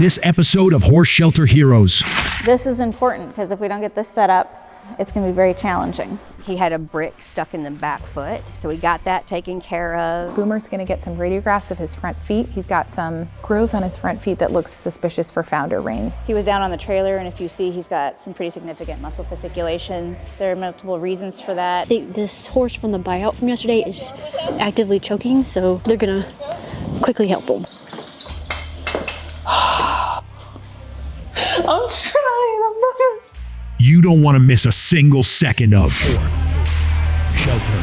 this episode of Horse Shelter Heroes. This is important because if we don't get this set up, it's going to be very challenging. He had a brick stuck in the back foot, so we got that taken care of. Boomer's gonna get some radiographs of his front feet. He's got some growth on his front feet that looks suspicious for founder rein. He was down on the trailer, and if you see, he's got some pretty significant muscle fasciculations. There are multiple reasons for that. This horse from the buyout from yesterday is actively choking, so they're gonna quickly help him. I'm trying, I'm not. You don't want to miss a single second of Horse Shelter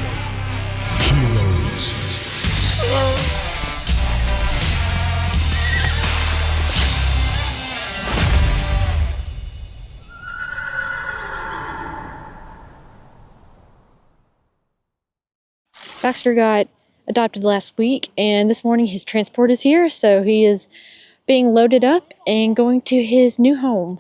Heroes. Baxter got adopted last week, and this morning his transport is here, so he is being loaded up and going to his new home.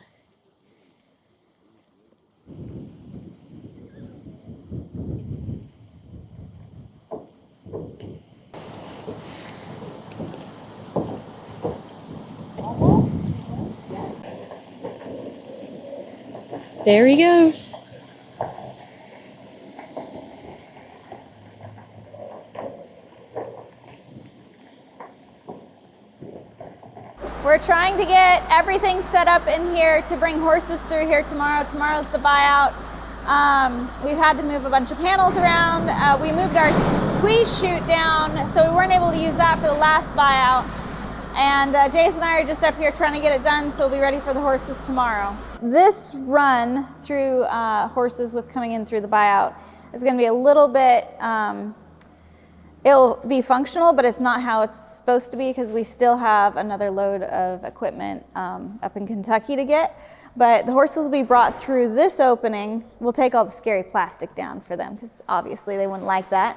There he goes. We're trying to get everything set up in here to bring horses through here tomorrow. Tomorrow's the buyout. We've had to move a bunch of panels around. We moved our squeeze chute down, so we weren't able to use that for the last buyout. And Jason and I are just up here trying to get it done, so we'll be ready for the horses tomorrow. This run through horses with coming in through the buyout is going to be a little bit, it'll be functional, but it's not how it's supposed to be because we still have another load of equipment up in Kentucky to get. But the horses will be brought through this opening. We'll take all the scary plastic down for them because obviously they wouldn't like that.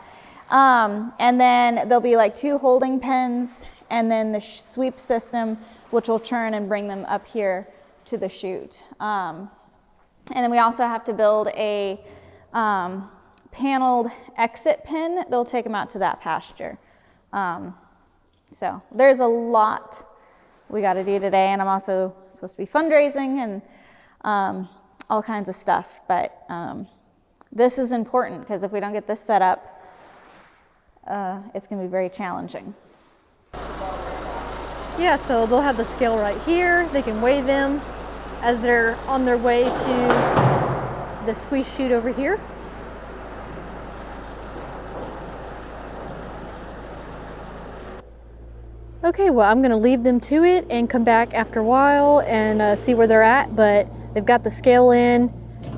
And then there'll be like 2 holding pens and then the sweep system, which will churn and bring them up here to the chute. And then we also have to build a paneled exit pen. They'll take them out to that pasture. So there's a lot we got to do today, and I'm also supposed to be fundraising and all kinds of stuff. But this is important because if we don't get this set up, it's going to be very challenging. Yeah, so they'll have the scale right here. They can weigh them as they're on their way to the squeeze chute over here. Okay, well, I'm gonna leave them to it and come back after a while and see where they're at, but they've got the scale in,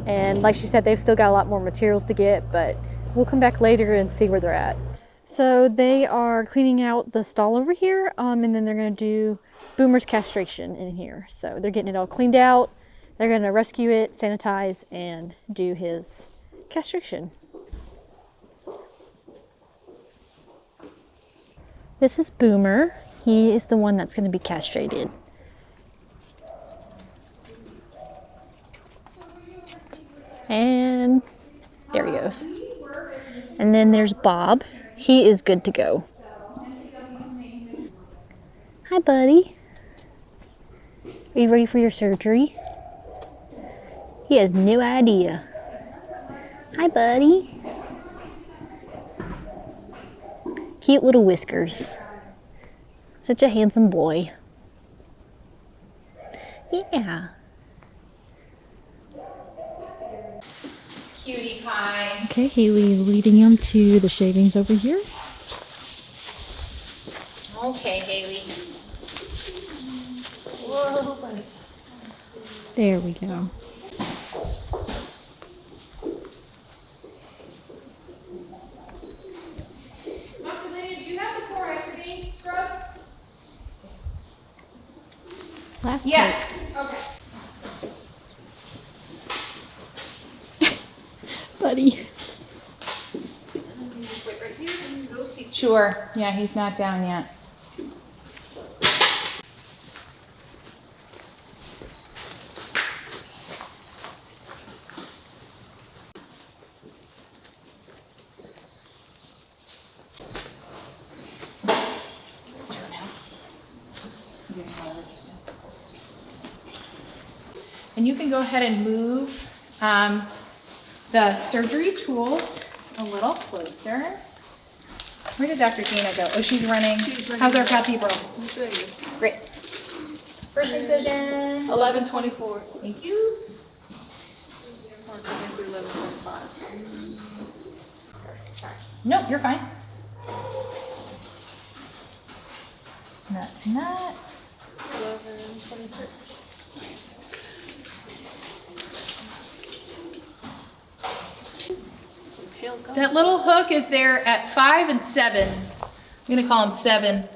and like she said, they've still got a lot more materials to get, but we'll come back later and see where they're at. So they are cleaning out the stall over here, and then they're going to do Boomer's castration in here. So they're getting it all cleaned out. They're going to rescue it, sanitize, and do his castration. This is Boomer. He is the one that's going to be castrated. And there he goes. And then there's Bob. He is good to go. Hi, buddy. Are you ready for your surgery? He has no idea. Hi, buddy. Cute little whiskers. Such a handsome boy. Yeah. Cutie pie. Okay, Haley is leading him to the shavings over here. Okay, Haley. Whoa, buddy. There we go. Do you have the chlorhexidine scrub? Last Yes. Okay. buddy. Sure, yeah, he's not down yet. And you can go ahead and move the surgery tools a little closer. Where did Dr. Gina go? Oh, she's running. How's our cathedral? Great. First incision. 11:24. Thank you. Nope, you're fine. Nut to nut. 11:26. That little hook is there at 5 and 7. I'm gonna call him 7.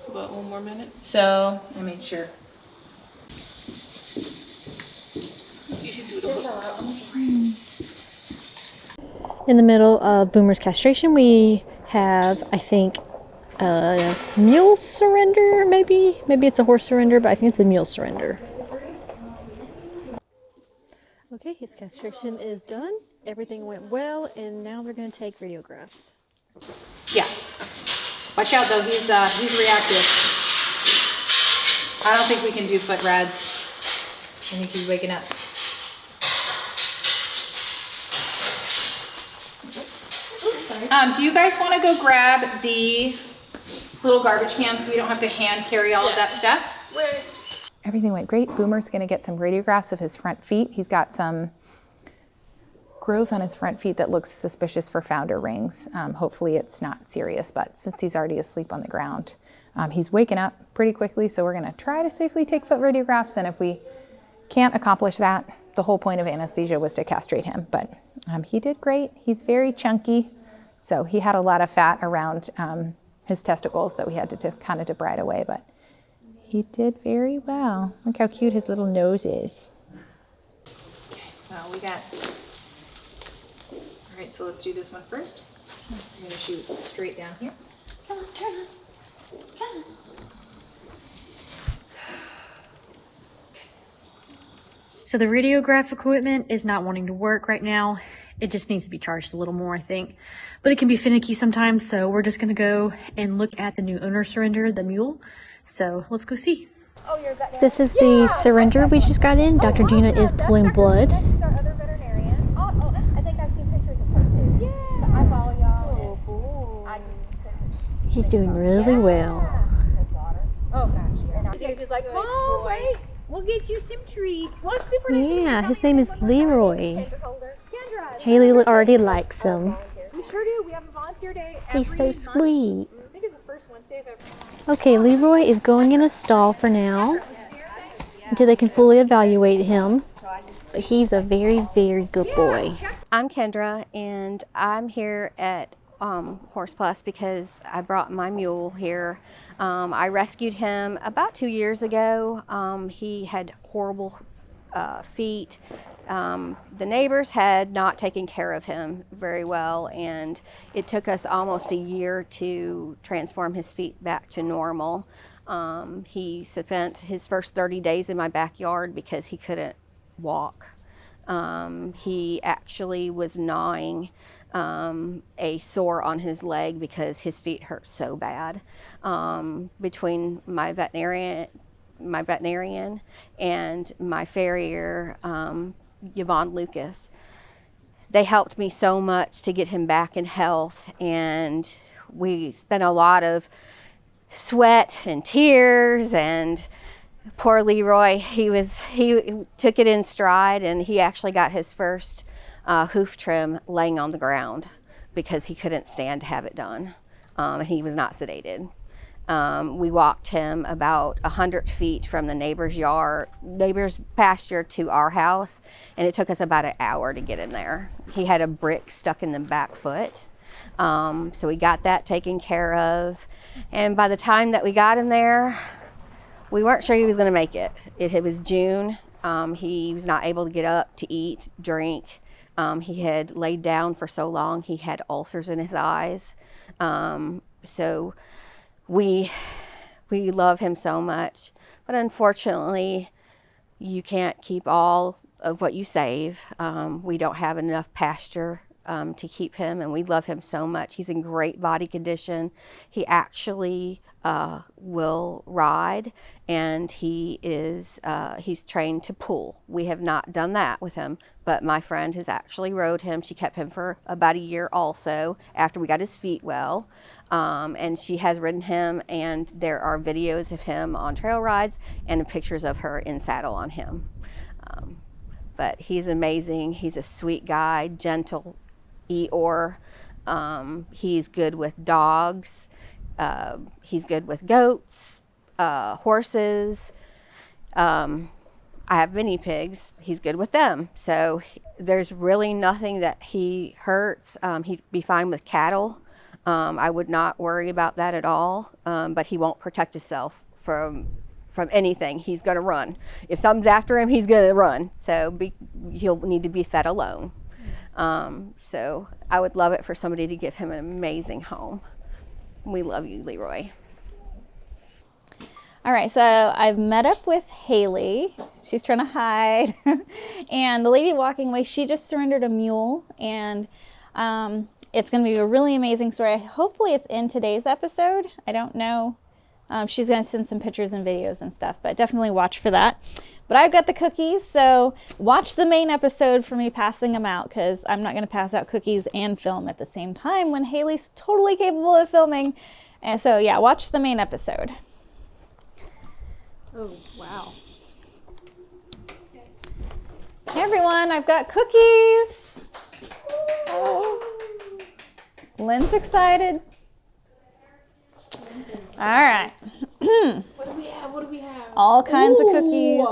About 1 more minute. So I made sure. You should do the hook. In the middle of Boomer's castration, we have, I think, a mule surrender, maybe it's a horse surrender, but I think it's a mule surrender. Okay, his castration is done. Everything went well, and now they're going to take radiographs. Yeah. Watch out though, he's reactive. I don't think we can do foot rads. I think he's waking up. Do you guys want to go grab the little garbage can so we don't have to hand carry all of that stuff? Everything went great. Boomer's going to get some radiographs of his front feet. He's got some growth on his front feet that looks suspicious for founder rings. Hopefully it's not serious, but since he's already asleep on the ground, he's waking up pretty quickly, so we're going to try to safely take foot radiographs, and if we can't accomplish that, the whole point of anesthesia was to castrate him, but he did great. He's very chunky, so he had a lot of fat around his testicles that we had to kind of debride away, but he did very well. Look how cute his little nose is. Okay, well, we got... All right, so let's do this one first. I'm gonna shoot straight down here. Come on, turn. Come. So the radiograph equipment is not wanting to work right now. It just needs to be charged a little more, I think. But it can be finicky sometimes, so we're just gonna go and look at the new owner surrender, the mule. So let's go see. This is the surrender we just got in. Dr. Gina is pulling blood. She's our other veterinarian. Oh, I think I've seen pictures of her too. Yeah. So I follow y'all. Oh, I just couldn't. He's doing really well. Oh gosh. Yeah. She's like, oh wait, we'll get you some treats. What's super nice? Yeah, his name is Leroy. Haley already likes him. We sure do. We have a volunteer day. He's so sweet. I think it's the first Wednesday of every month. Okay, Leroy is going in a stall for now until they can fully evaluate him. But he's a very, very good boy. I'm Kendra, and I'm here at Horse Plus because I brought my mule here. I rescued him about 2 years ago. He had horrible feet. The neighbors had not taken care of him very well, and it took us almost a year to transform his feet back to normal. He spent his first 30 days in my backyard because he couldn't walk. He actually was gnawing a sore on his leg because his feet hurt so bad. Between my veterinarian and my farrier, Yvonne Lucas, they helped me so much to get him back in health, and we spent a lot of sweat and tears, and poor Leroy, he took it in stride, and he actually got his first hoof trim laying on the ground because he couldn't stand to have it done, and he was not sedated. We walked him about 100 feet from the neighbor's pasture to our house, and it took us about an hour to get him there. He had a brick stuck in the back foot, so we got that taken care of. And by the time that we got him there, we weren't sure he was going to make it. It was June. He was not able to get up to eat, drink. He had laid down for so long. He had ulcers in his eyes. So we love him so much, but unfortunately, you can't keep all of what you save. We don't have enough pasture to keep him, and we love him so much. He's in great body condition. He actually will ride, and he's trained to pull. We have not done that with him, but my friend has actually rode him. She kept him for about a year also after we got his feet well. And she has ridden him, and there are videos of him on trail rides and pictures of her in saddle on him. But he's amazing. He's a sweet guy, gentle Eeyore. He's good with dogs. He's good with goats, horses. I have mini pigs. He's good with them. So there's really nothing that he hurts. He'd be fine with cattle. I would not worry about that at all, but he won't protect himself from anything. He's going to run. If something's after him, he's going to run. So he'll need to be fed alone. So I would love it for somebody to give him an amazing home. We love you, Leroy. All right, so I've met up with Haley. She's trying to hide. And the lady walking away, she just surrendered a mule, and it's going to be a really amazing story. Hopefully it's in today's episode. I don't know. She's going to send some pictures and videos and stuff, but definitely watch for that. But I've got the cookies, so watch the main episode for me passing them out, because I'm not going to pass out cookies and film at the same time when Haley's totally capable of filming. And so, yeah, watch the main episode. Oh, wow. Hey, everyone, I've got cookies. Oh. Lynn's excited. All right. What do we have? What do we have? All kinds of cookies.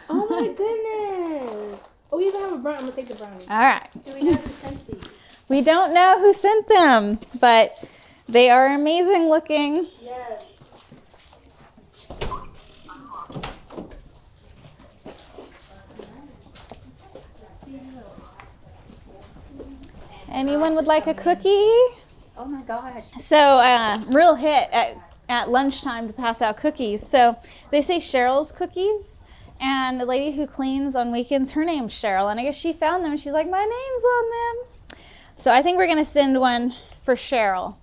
Oh my goodness. Oh, you have a brownie. I'm going to take the brownie. All right. Do we know who sent these? We don't know who sent them, but they are amazing looking. Yes. Anyone would like a cookie? Oh my gosh. So, real hit at lunchtime to pass out cookies. So, they say Cheryl's cookies, and the lady who cleans on weekends, her name's Cheryl, and I guess she found them, and she's like, my name's on them. So, I think we're going to send one for Cheryl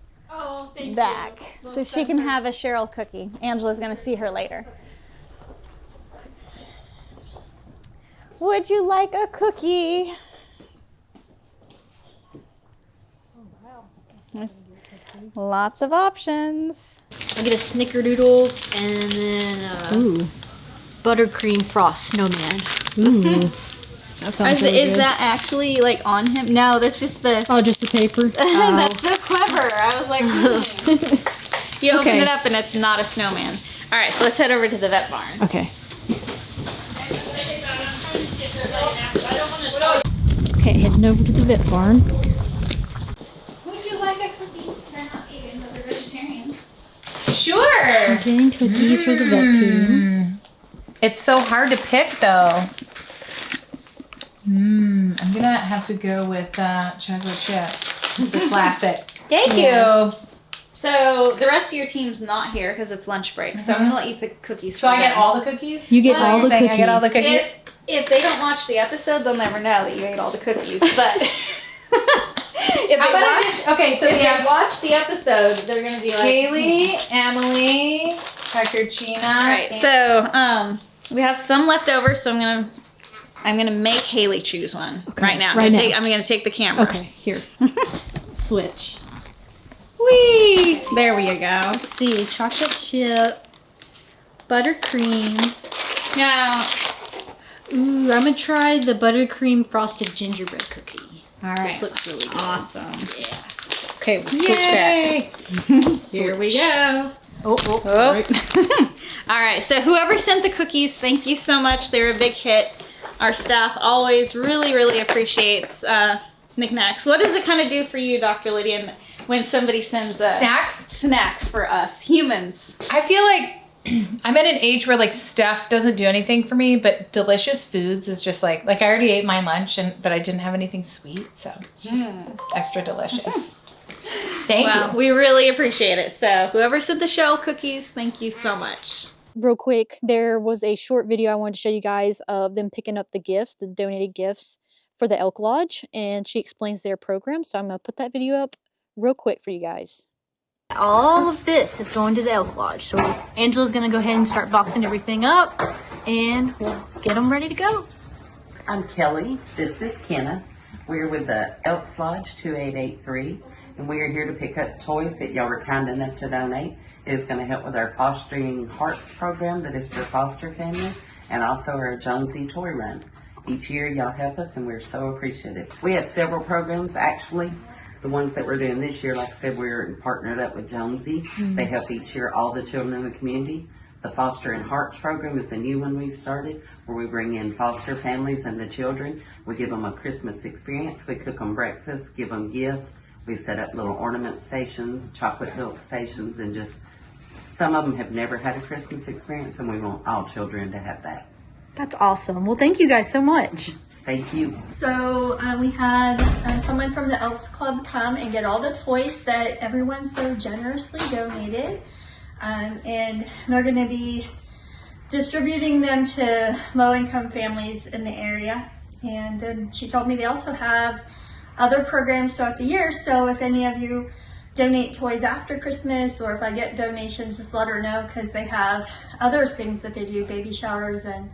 back, so she can have a Cheryl cookie. Angela's going to see her later. Would you like a cookie? There's lots of options. I'll get a snickerdoodle and then buttercream frost snowman. That sounds really Is good. that actually like on him? No, that's just the. Oh, just the paper? That's so clever. I was like, You open it up and it's not a snowman. All right, so let's head over to the vet barn. Okay. Okay, heading over to the vet barn. Would you like a cookie? They're not vegan, but they're vegetarian. Sure. Getting cookies for the vet team. It's so hard to pick though. I'm gonna have to go with chocolate chip. Just the classic. Thank you. So the rest of your team's not here because it's lunch break. So I'm gonna let you pick cookies. So I get all the cookies? You get all the saying cookies. I get all the cookies? If they don't watch the episode, they'll never know that you ate all the cookies. But if they watch the episode, they're gonna be like Haley, Emily, Pecorina. All right. So we have some left over. So I'm gonna make Haley choose one right now. I'm gonna take the camera. Okay, here. Switch. Whee! There we go. Let's see, chocolate chip, buttercream. Now, Ooh, I'm gonna try the buttercream frosted gingerbread cookie. all right. This looks really good. Awesome. Yeah. Okay, we'll switch back. Here we go. Oh. Oh. All right. So whoever sent the cookies, thank you so much. They were a big hit. Our staff always really appreciates knickknacks. What does it kind of do for you, Dr. Lydia, when somebody sends snacks for us humans? I feel like I'm at an age where like stuff doesn't do anything for me, but delicious foods is just like I already ate my lunch but I didn't have anything sweet, so it's just extra delicious. Thank you. We really appreciate it. So whoever sent the shell cookies, thank you so much. Real quick, there was a short video I wanted to show you guys of them picking up the gifts, the donated gifts for the Elk Lodge, and she explains their program. So I'm going to put that video up real quick for you guys. All of this is going to the Elk Lodge. So Angela's going to go ahead and start boxing everything up, and we'll get them ready to go. I'm Kelly. This is Kenna. We're with the Elks Lodge 2883, and we are here to pick up toys that y'all were kind enough to donate. It is going to help with our Fostering Hearts program that is for foster families, and also our Jonesy Toy Run. Each year y'all help us, and we're so appreciative. We have several programs actually. The ones that we're doing this year, like I said, we're partnered up with Jonesy. Mm-hmm. They help each year all the children in the community. The Fostering Hearts program is a new one we've started, where we bring in foster families and the children. We give them a Christmas experience. We cook them breakfast, give them gifts. We set up little ornament stations, chocolate milk stations, and just some of them have never had a Christmas experience, and we want all children to have that. That's awesome. Well, thank you guys so much. Thank you. So we had someone from the Elks Club come and get all the toys that everyone so generously donated. And they're going to be distributing them to low-income families in the area. And then she told me they also have other programs throughout the year. So if any of you donate toys after Christmas, or if I get donations, just let her know, because they have other things that they do, baby showers and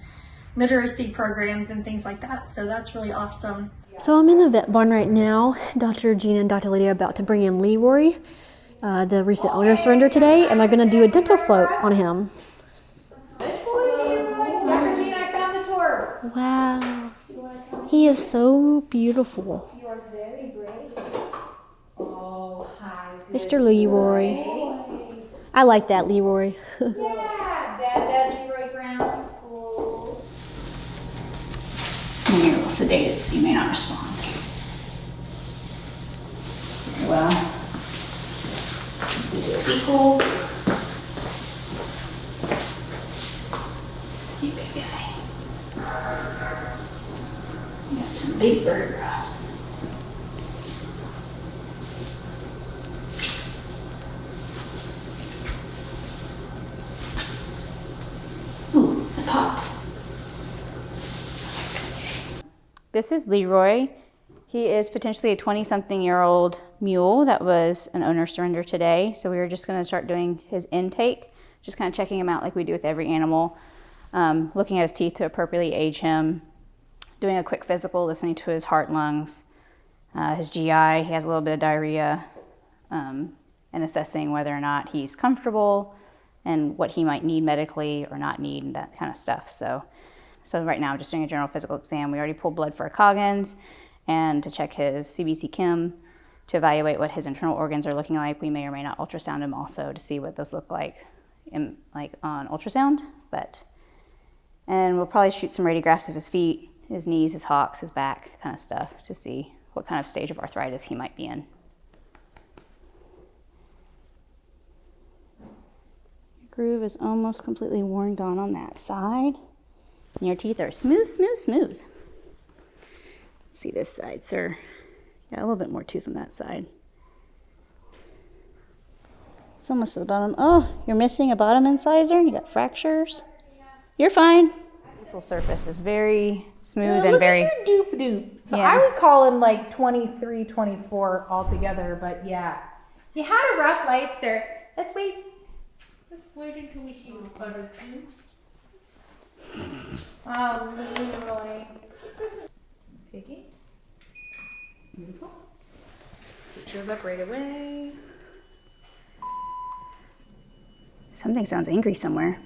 literacy programs and things like that. So that's really awesome. So I'm in the vet barn right now. Dr. Gina and Dr. Lydia are about to bring in Leroy. The recent owner surrendered today, and they're going to do a dental float on him. Dr. Gina, I found the tour. Wow. He is so beautiful. You are very brave. Oh, hi. Mr. Leroy. I like that, Leroy. Yeah, bad Leroy Brown. Oh. And you're a little sedated, so you may not respond. Very well. Cool. You big guy. You got some big burger. Ooh, it popped. This is Leroy. He is potentially a 20-something-year-old mule that was an owner surrender today. So we were just going to start doing his intake, just kind of checking him out like we do with every animal, looking at his teeth to appropriately age him, doing a quick physical, listening to his heart, lungs, his GI. He has a little bit of diarrhea, and assessing whether or not he's comfortable and what he might need medically or not need, and that kind of stuff. So right now, just doing a general physical exam. We already pulled blood for Coggins and to check his CBC Chem to evaluate what his internal organs are looking like. We may or may not ultrasound him also to see what those look like on ultrasound. And we'll probably shoot some radiographs of his feet, his knees, his hocks, his back, kind of stuff, to see what kind of stage of arthritis he might be in. Your groove is almost completely worn gone on that side. And your teeth are smooth, smooth, smooth. See this side, sir. Got a little bit more tooth on that side. It's almost to the bottom. Oh, you're missing a bottom incisor? You got fractures? You're fine. This surface is very smooth and very... Look at your doop-doop. So yeah. I would call him like 23, 24 altogether, but yeah. You had a rough life, sir. Let's wait. Let's wait until we see what butter juice. Oh, Leroy. Piggy. Beautiful. It shows up right away. Something sounds angry somewhere.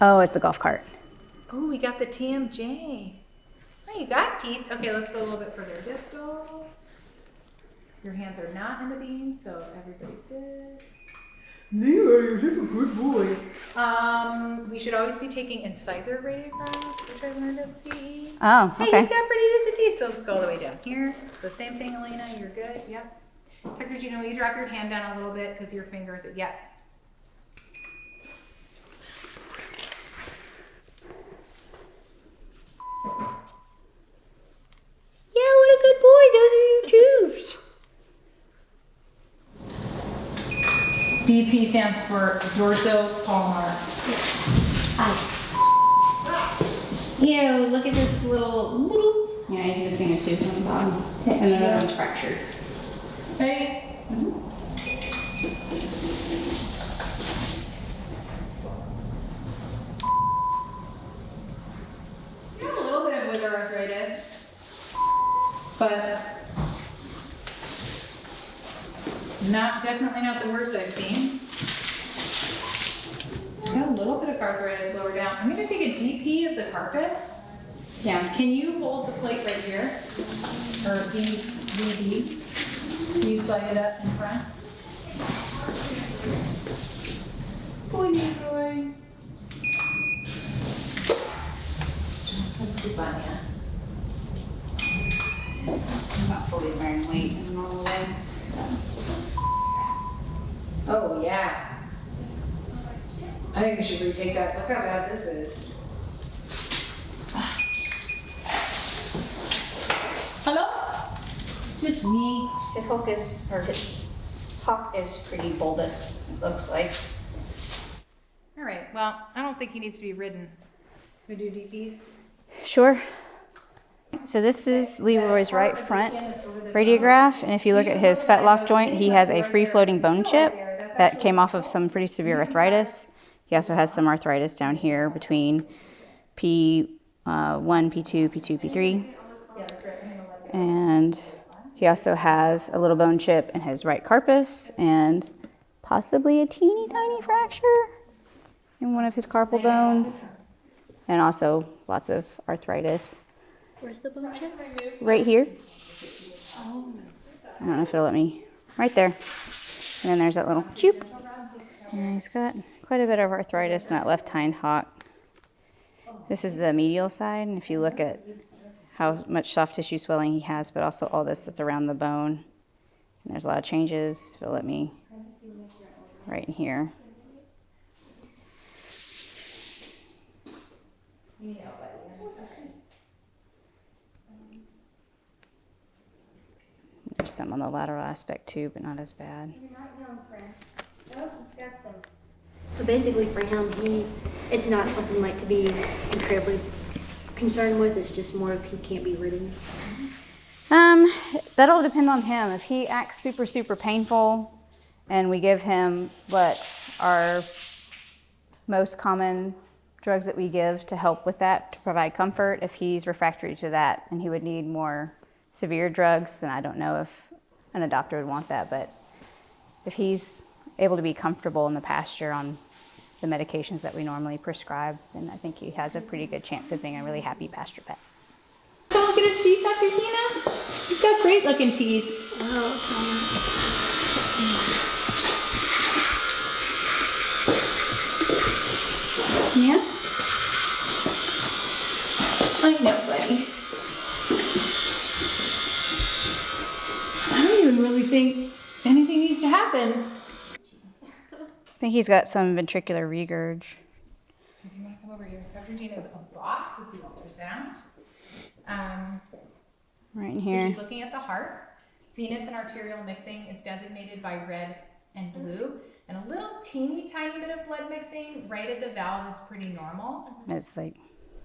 Oh, it's the golf cart. Oh, we got the TMJ. Oh, you got teeth. Okay, let's go a little bit further distal. Your hands are not in the beam, so everybody's good. Leroy, you're such a good boy. We should always be taking incisor radiographs, which I learned at CE. Oh, okay. Hey, he's got pretty decent teeth, so let's go all the way down here. So same thing, Elena, you're good. Yep. Dr. Gina, will you drop your hand down a little bit because your fingers are, yep. Yeah, what a good boy. Those are your tubes. DP stands for dorsopulmar. Ew, look at this little Yeah, he's missing a tooth on the bottom. And another one's fractured. Ready? You have a little bit of wither arthritis, but definitely not the worst I've seen. It's got a little bit of arthritis lower down. I'm going to take a DP of the carpus. Yeah, can you hold the plate right here? Or B? Can you slide it up in front? Boy, Leroy. Poop on ya. I'm not fully wearing weight in a normal way. Oh yeah. I think we should retake that. Look how bad this is. Hello? Just me. His hock is pretty bulbous, it looks like. All right, well, I don't think he needs to be ridden. Can we do DPs? Sure. So this is Leroy's right front radiograph, and if you look at his fetlock joint, he has a free-floating bone chip that came off of some pretty severe arthritis. He also has some arthritis down here between P1, P2, P2, P3. And he also has a little bone chip in his right carpus and possibly a teeny tiny fracture in one of his carpal bones, and also lots of arthritis. Where's the bone chip? Right here. I don't know if it'll let me. Right there. And then there's that little choop. And he's got quite a bit of arthritis in that left hind hock. This is the medial side, and if you look at how much soft tissue swelling he has, but also all this that's around the bone. And there's a lot of changes. It'll let me right in here. There's some on the lateral aspect too, but not as bad. So basically for him, it's not something like to be incredibly concerned with. It's just more if he can't be ridden. That'll depend on him. If he acts super, super painful and we give him what are most common drugs that we give to help with that, to provide comfort, if he's refractory to that and he would need more severe drugs, then I don't know if a doctor would want that. But if he's able to be comfortable in the pasture on the medications that we normally prescribe, then I think he has a pretty good chance of being a really happy pasture pet. Don't look at his teeth, Dr. Tina. He's got great looking teeth. Oh, yeah? I know, buddy. I don't even really think anything needs to happen. I think he's got some ventricular regurg. You want to come over here? Dr. Tina is a boss with the ultrasound. Right in here. So she's looking at the heart. Venous and arterial mixing is designated by red and blue. And a little teeny tiny bit of blood mixing right at the valve is pretty normal. It's like,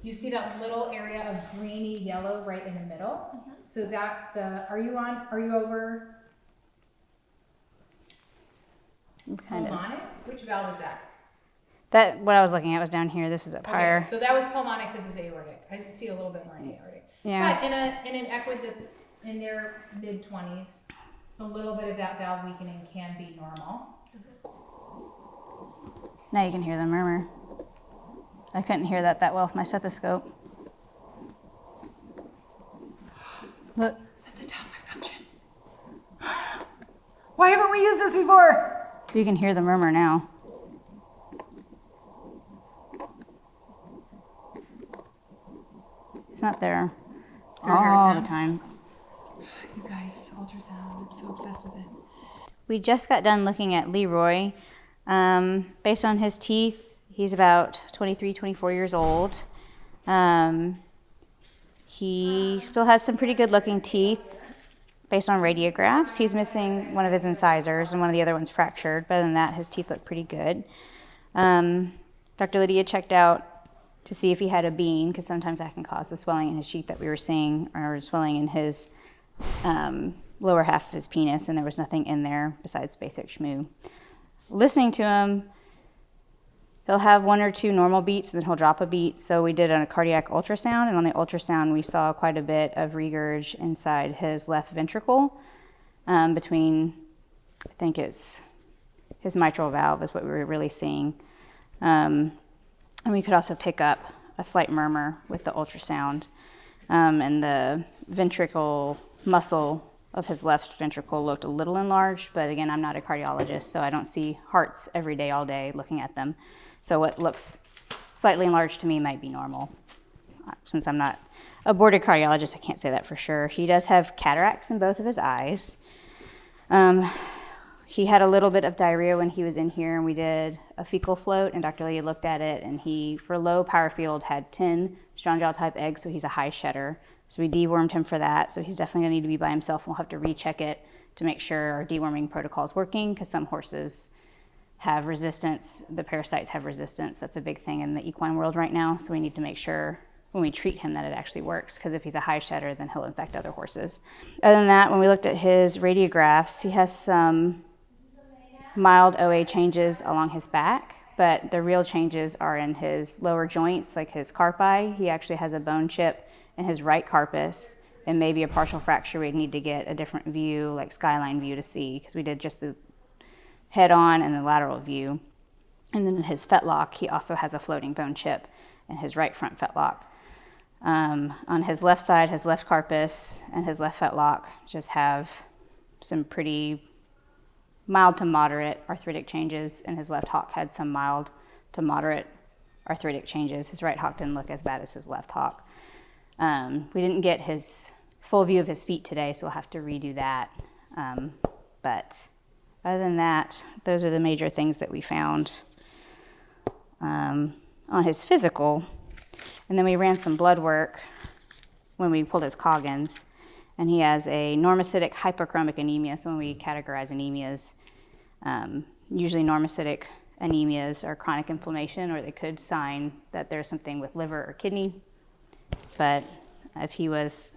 you see that little area of greeny yellow right in the middle. So that's the, are you over? Pulmonic? Which valve is that? That, what I was looking at was down here. This is up higher. Okay, so that was pulmonic, this is aortic. I see a little bit more in aortic. Yeah. But in an equid that's in their mid-20s, a little bit of that valve weakening can be normal. Now you can hear the murmur. I couldn't hear that well with my stethoscope. Look. Set the Doppler function. Why haven't we used this before? You can hear the murmur now. It's not there all the time. You guys, this ultrasound, I'm so obsessed with it. We just got done looking at Leroy. Based on his teeth, he's about 23, 24 years old. He still has some pretty good looking teeth based on radiographs. He's missing one of his incisors and one of the other ones fractured, but other than that, his teeth look pretty good. Dr. Lydia checked out to see if he had a bean, because sometimes that can cause the swelling in his sheath that we were seeing, or swelling in his lower half of his penis, and there was nothing in there besides basic shmoo. Listening to him, he'll have 1 or 2 normal beats, and then he'll drop a beat. So we did a cardiac ultrasound, and on the ultrasound we saw quite a bit of regurg inside his left ventricle, between, I think it's his mitral valve is what we were really seeing. And we could also pick up a slight murmur with the ultrasound. And the ventricle muscle of his left ventricle looked a little enlarged, but again, I'm not a cardiologist, so I don't see hearts every day, all day, looking at them. So what looks slightly enlarged to me might be normal. Since I'm not a boarded cardiologist, I can't say that for sure. He does have cataracts in both of his eyes. He had a little bit of diarrhea when he was in here, and we did a fecal float, and Dr. Lee looked at it, and he, for low power field, had 10 strong gel type eggs, so he's a high shedder. So we dewormed him for that, so he's definitely gonna need to be by himself. We'll have to recheck it to make sure our deworming protocol is working, because some horses have resistance, the parasites have resistance. That's a big thing in the equine world right now, so we need to make sure when we treat him that it actually works, because if he's a high shedder, then he'll infect other horses. Other than that, when we looked at his radiographs, he has some mild OA changes along his back, but the real changes are in his lower joints, like his carpi. He actually has a bone chip in his right carpus, and maybe a partial fracture. We'd need to get a different view, like skyline view, to see, because we did just the head-on and the lateral view. And then in his fetlock, he also has a floating bone chip in his right front fetlock. On his left side, his left carpus and his left fetlock just have some pretty mild to moderate arthritic changes, and his left hock had some mild to moderate arthritic changes. His right hock didn't look as bad as his left hock. We didn't get his full view of his feet today, so we'll have to redo that. But other than that, those are the major things that we found on his physical. And then we ran some blood work when we pulled his Coggins, and he has a normocytic hypochromic anemia. So when we categorize anemias, usually normocytic anemias are chronic inflammation, or they could sign that there's something with liver or kidney. But if he was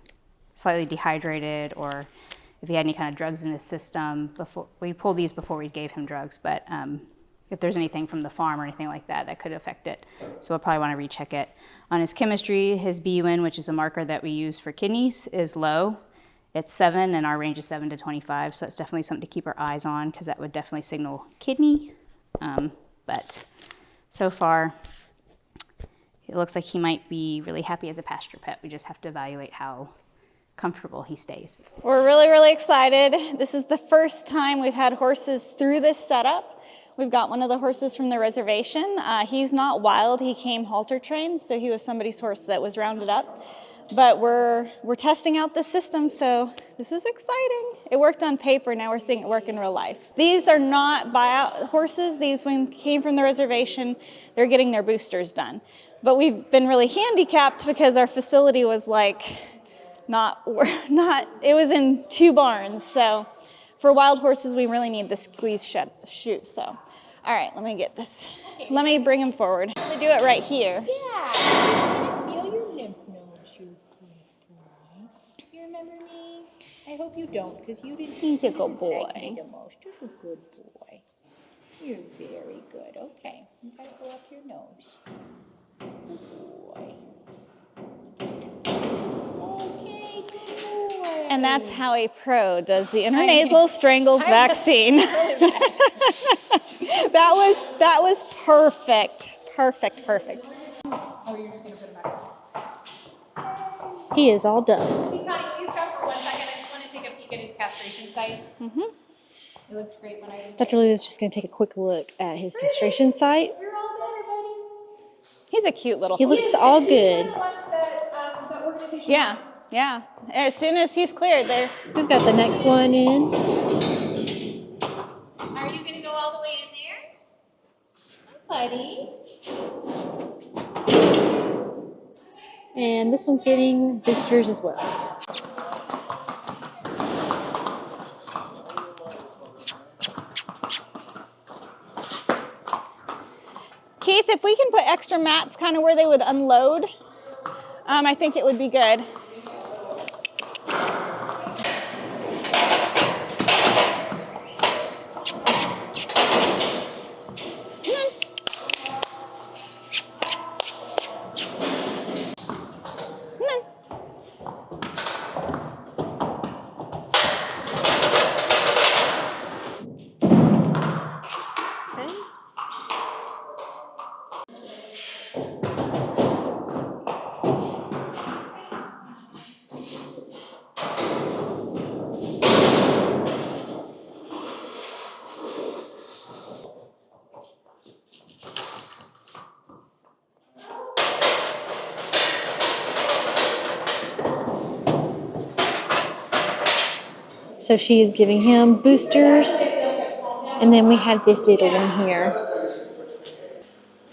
slightly dehydrated, or if he had any kind of drugs in his system, before we pulled these before we gave him drugs, but if there's anything from the farm or anything like that, that could affect it. So we'll probably want to recheck it. On his chemistry, his BUN, which is a marker that we use for kidneys, is low. It's 7, and our range is 7 to 25, so that's definitely something to keep our eyes on, because that would definitely signal kidney. But so far, it looks like he might be really happy as a pasture pet. We just have to evaluate how comfortable he stays. We're really, really excited. This is the first time we've had horses through this setup. We've got one of the horses from the reservation. He's not wild, he came halter trained, so he was somebody's horse that was rounded up. But we're testing out the system, so this is exciting. It worked on paper, now we're seeing it work in real life. These are not buyout horses. These came from the reservation. They're getting their boosters done. But we've been really handicapped because our facility was like it was in 2 barns. So for wild horses, we really need the squeeze chute. So, all right, let me get this. Let me bring him forward. Let me do it right here. Yeah. Feel your lymph nodes, you good boy. You remember me? I hope you don't, because you didn't. He's a good boy. Like me the most. Just a good boy. You're very good. Okay. You gotta go up your nose. Good boy. Okay, good boy. And that's how a pro does the intranasal strangles vaccine. That was perfect. Perfect. Oh, you're just gonna put him back. He is all done. Hey, Tony, will you stop for 1 second? I just want to take a peek at his castration site. Mm-hmm. It looks great when I did. Dr. Lee is just going to take a quick look at his castration site. You're all better, buddy. He's a cute little He horse. looks all good. That organization. Yeah. As soon as he's cleared, there. We've got the next one in. Are you gonna go all the way in there? Hi, buddy. And this one's getting boosters as well. Keith, Keith, if we can put extra mats kind of where they would unload, I think it would be good. So she is giving him boosters, and then we have this little one here.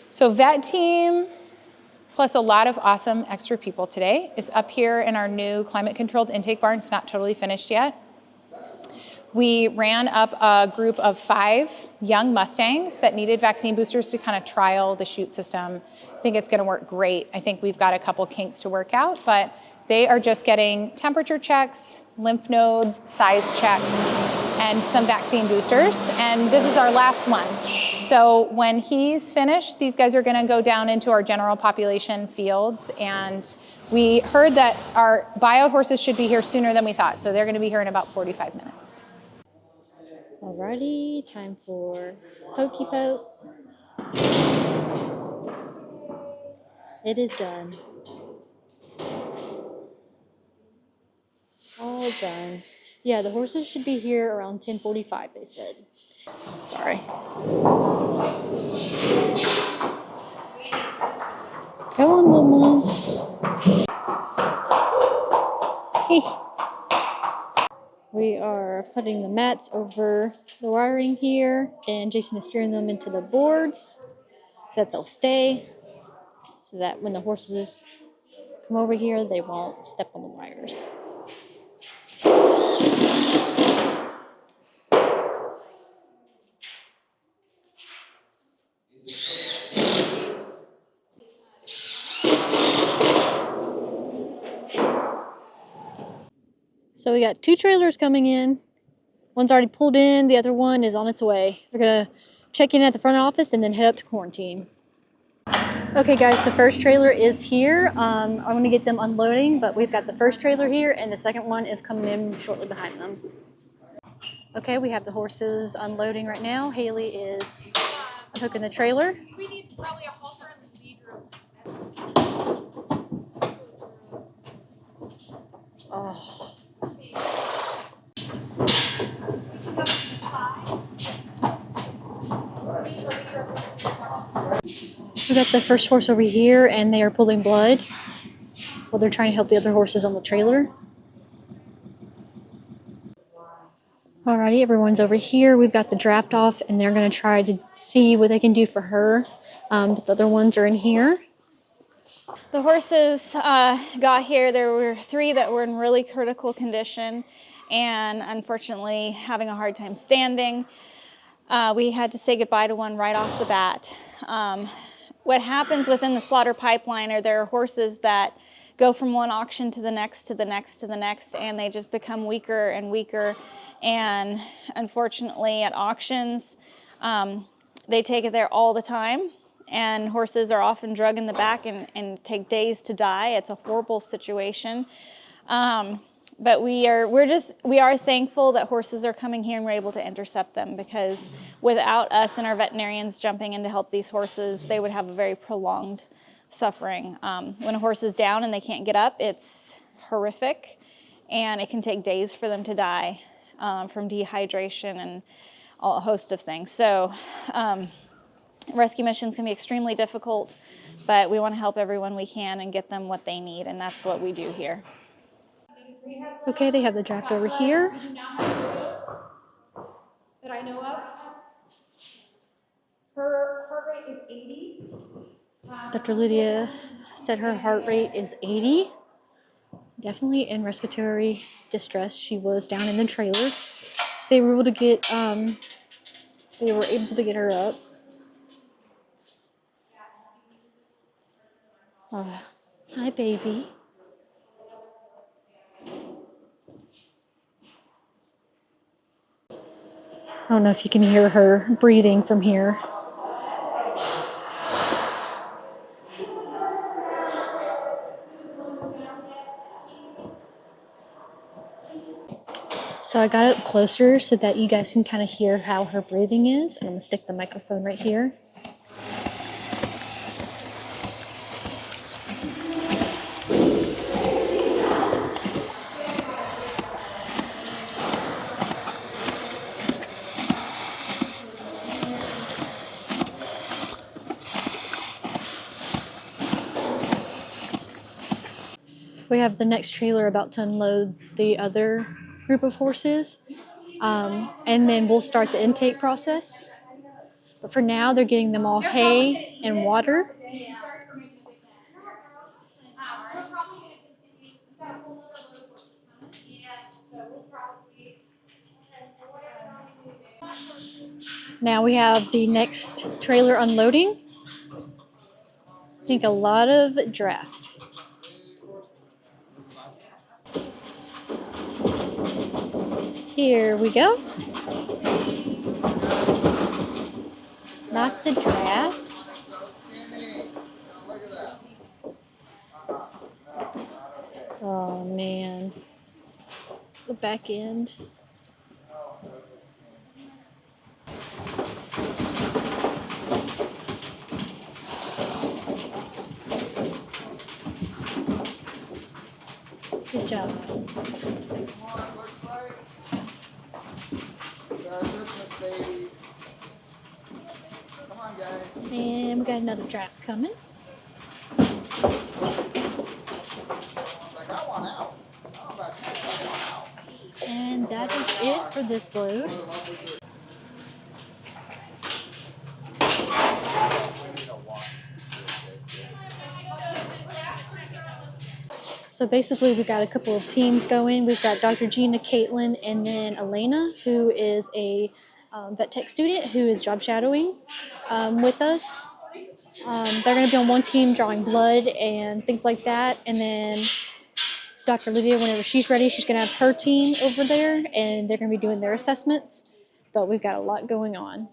So vet team, plus a lot of awesome extra people today, is up here in our new climate-controlled intake barn. It's not totally finished yet. We ran up a group of 5 young Mustangs that needed vaccine boosters to kind of trial the chute system. I think it's going to work great. I think we've got a couple kinks to work out, but they are just getting temperature checks, lymph node size checks, and some vaccine boosters. And this is our last one. So when he's finished, these guys are going to go down into our general population fields. And we heard that our buyout horses should be here sooner than we thought. So they're going to be here in about 45 minutes. Alrighty, time for pokey poke. It is done. All done. Yeah, the horses should be here around 10:45, they said. Sorry. Come on, little one. Hey. We are putting the mats over the wiring here, and Jason is steering them into the boards so that they'll stay, so that when the horses come over here, they won't step on the wires. So we got 2 trailers coming in. One's already pulled in, the other one is on its way. They're gonna check in at the front office and then head up to quarantine. Okay guys, the first trailer is here. I'm gonna get them unloading, but we've got the first trailer here and the second one is coming in shortly behind them. Okay, we have the horses unloading right now. Haley is unhooking the trailer. We need probably a halter in the feed room. Oh. We got the first horse over here and they are pulling blood while they're trying to help the other horses on the trailer. Alrighty, everyone's over here. We've got the draft off and they're going to try to see what they can do for her. But the other ones are in here. The horses got here. There were 3 that were in really critical condition and unfortunately having a hard time standing. We had to say goodbye to one right off the bat. What happens within the slaughter pipeline are there are horses that go from one auction to the next, to the next, to the next, and they just become weaker and weaker. And unfortunately at auctions, they take it there all the time. And horses are often drugged in the back and take days to die. It's a horrible situation. But we are thankful that horses are coming here and we're able to intercept them, because without us and our veterinarians jumping in to help these horses, they would have a very prolonged suffering. When a horse is down and they can't get up, it's horrific, and it can take days for them to die from dehydration and a host of things. So rescue missions can be extremely difficult, but we want to help everyone we can and get them what they need, and that's what we do here. Okay, they have the draft over here. We do not have those that I know of. Her heart rate is 80. Dr. Lydia said her heart rate is 80. Definitely in respiratory distress. She was down in the trailer. They were able to get her up. Hi, baby. I don't know if you can hear her breathing from here. So I got up closer so that you guys can kind of hear how her breathing is. And I'm gonna stick the microphone right here. We have the next trailer about to unload the other group of horses. And then we'll start the intake process. But for now, they're getting them all hay and water. Now we have the next trailer unloading. I think a lot of drafts. Here we go. Lots of drafts. Oh man. The back end. Good job. And we got another draft coming. And that is it for this load. So basically we got a couple of teams going. We've got Dr. Gina, Caitlin, and then Elena, who is a vet tech student who is job shadowing with us. They're going to be on one team drawing blood and things like that. And then Dr. Lydia, whenever she's ready, she's going to have her team over there, and they're going to be doing their assessments. But we've got a lot going on.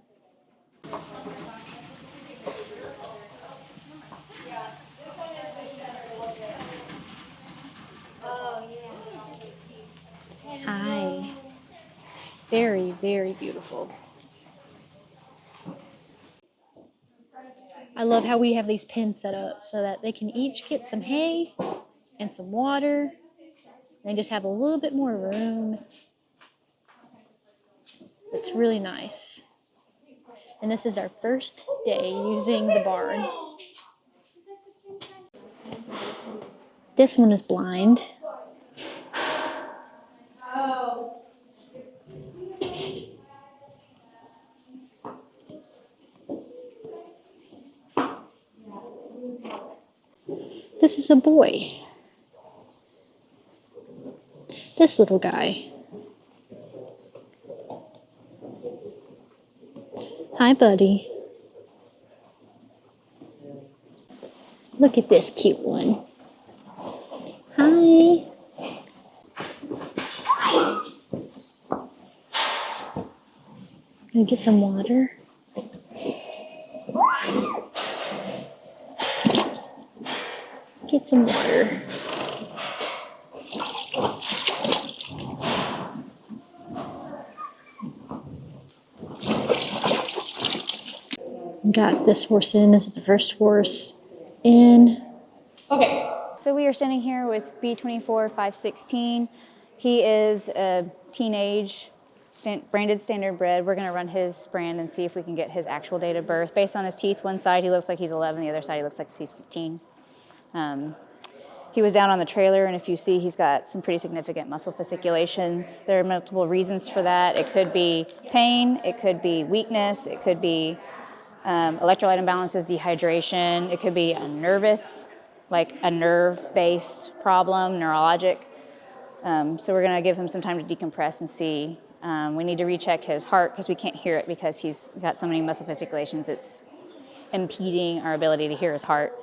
Hi. Very, very beautiful. I love how we have these pens set up so that they can each get some hay and some water. And they just have a little bit more room. It's really nice. And this is our first day using the barn. This one is blind. This is a boy. This little guy. Hi, buddy. Look at this cute one. Hi. Gonna get some water. Get some water. Got this horse in. This is the first horse in. Okay. So we are standing here with B24-516. He is a teenage branded standard bred. We're going to run his brand and see if we can get his actual date of birth. Based on his teeth, one side he looks like he's 11, the other side he looks like he's 15. He was down on the trailer, and if you see, he's got some pretty significant muscle fasciculations. There are multiple reasons for that. It could be pain, it could be weakness, it could be electrolyte imbalances, dehydration, it could be a nerve-based problem, neurologic. So we're gonna give him some time to decompress and see. We need to recheck his heart because we can't hear it because he's got so many muscle fasciculations, it's impeding our ability to hear his heart.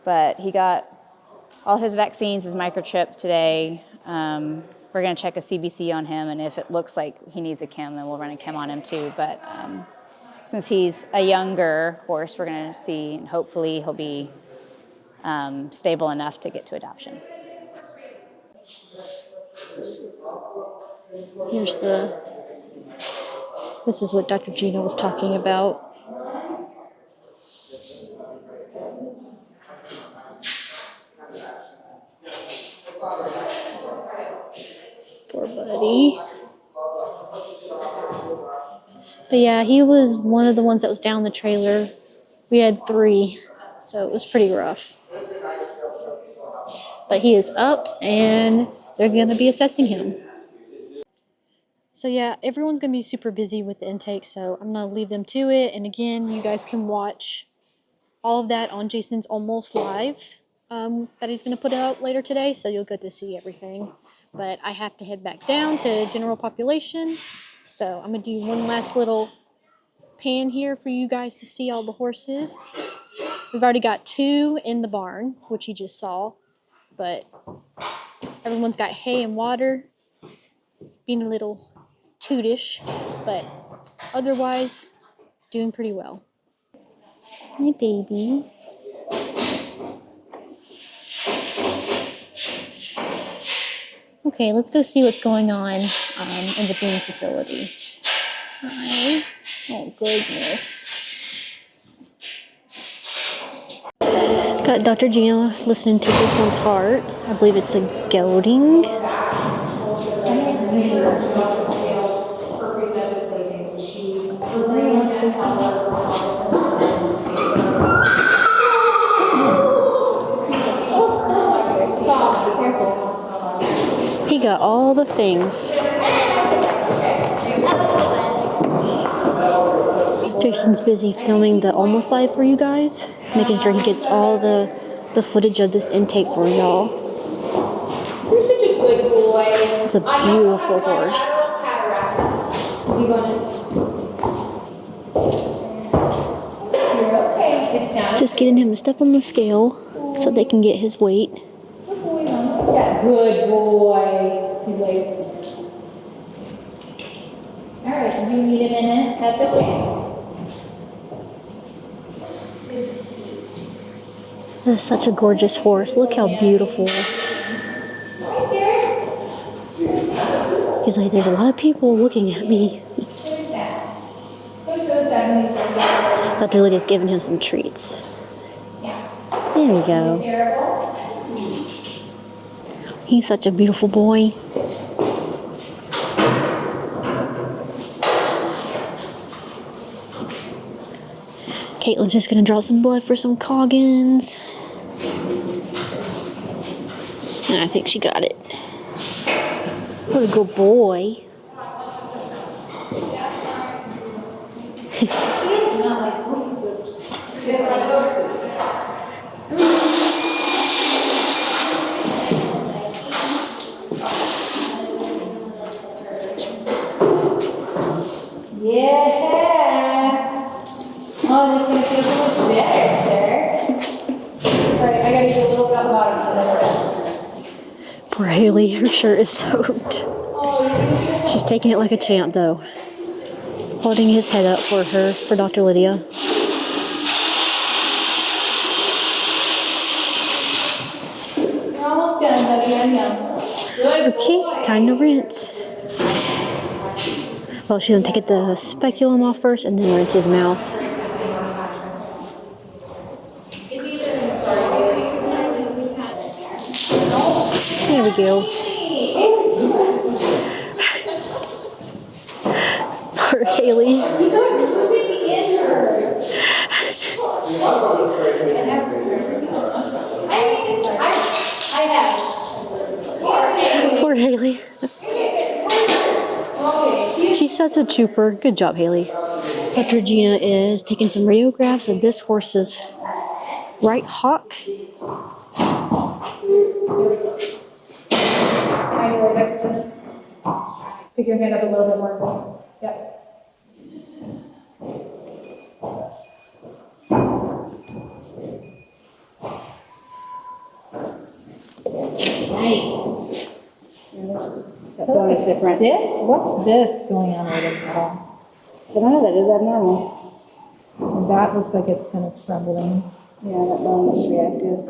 But he got all his vaccines, his microchip today. We're going to check a CBC on him, and if it looks like he needs a chem, then we'll run a chem on him too. But since he's a younger horse, we're going to see, and hopefully he'll be stable enough to get to adoption. This is what Dr. Gina was talking about. Poor buddy. But yeah, he was one of the ones that was down the trailer. We had 3, so it was pretty rough. But he is up, and they're going to be assessing him. So yeah, everyone's going to be super busy with the intake, so I'm going to leave them to it. And again, you guys can watch all of that on Jason's Almost Live that he's going to put out later today, so you'll get to see everything. But I have to head back down to general population, so I'm going to do one last little pan here for you guys to see all the horses. We've already got 2 in the barn, which you just saw, but everyone's got hay and water, being a little tootish, but otherwise doing pretty well. Hi, baby. Okay, let's go see what's going on in the breeding facility. Hi. Oh, goodness. Got Dr. Gina listening to this one's heart. I believe it's a gelding. He got all the things. Jason's busy filming the Almost Live for you guys, making sure he gets all the footage of this intake for y'all. You're such a good boy. It's a beautiful horse. Just getting him to step on the scale so they can get his weight. Good boy. He's like, all right, you need a minute. That's okay. This is such a gorgeous horse. Look how beautiful. He's like, there's a lot of people looking at me. Dr. Lydia's giving him some treats. There we go. He's such a beautiful boy. Caitlin's just going to draw some blood for some Coggins. And I think she got it. What a good boy. Poor Haley, her shirt is soaked. She's taking it like a champ, though. Holding his head up for her, for Dr. Lydia. You're almost done, buddy. I know. Good Okay, boy. time to rinse. Well, she's gonna take the speculum off first and then rinse his mouth. There we go. Poor Haley. Poor Haley. She's such a trooper. Good job, Haley. Dr. Gina is taking some radiographs of this horse's right hock. Pick your hand up a little bit more. Yep. Nice. That bone is different. Cyst? What's this going on with it at all? I don't know, that is abnormal. And that looks like it's kind of crumbling. Yeah, that bone is reactive.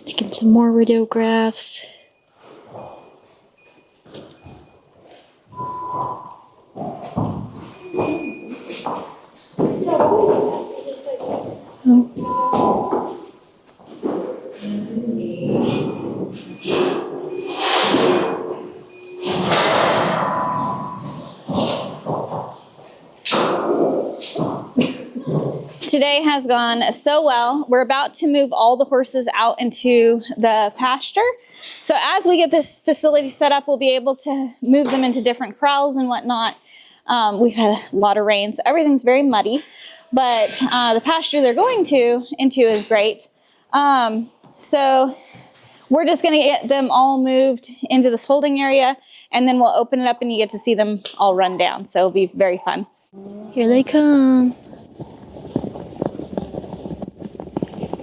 Taking some more radiographs. Today has gone so well. We're about to move all the horses out into the pasture. So as we get this facility set up, we'll be able to move them into different corrals and whatnot. We've had a lot of rain, so everything's very muddy. But the pasture they're going into is great. So we're just going to get them all moved into this holding area, and then we'll open it up and you get to see them all run down. So it'll be very fun. Here they come.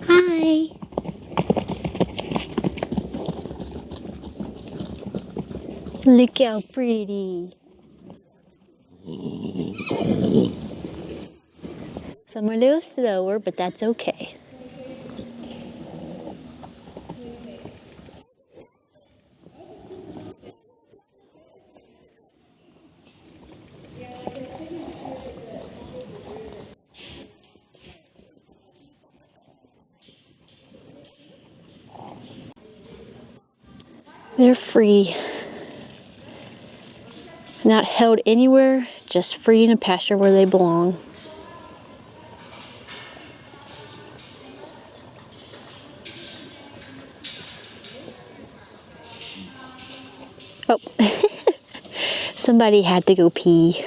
Hi. Look how pretty. Some are a little slower, but that's okay. They're free. Not held anywhere, just free in a pasture where they belong. Oh, somebody had to go pee.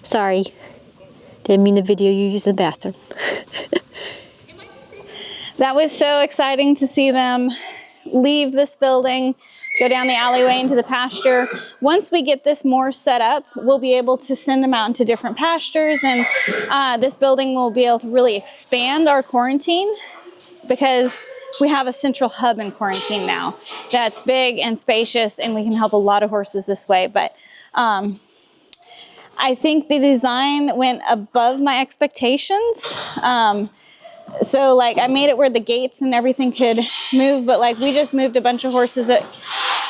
Sorry, didn't mean to video you use the bathroom. That was so exciting to see them leave this building, go down the alleyway into the pasture. Once we get this more set up, we'll be able to send them out into different pastures, and this building will be able to really expand our quarantine because we have a central hub in quarantine now that's big and spacious, and we can help a lot of horses this way. But I think the design went above my expectations. So like I made it where the gates and everything could move, but like we just moved a bunch of horses that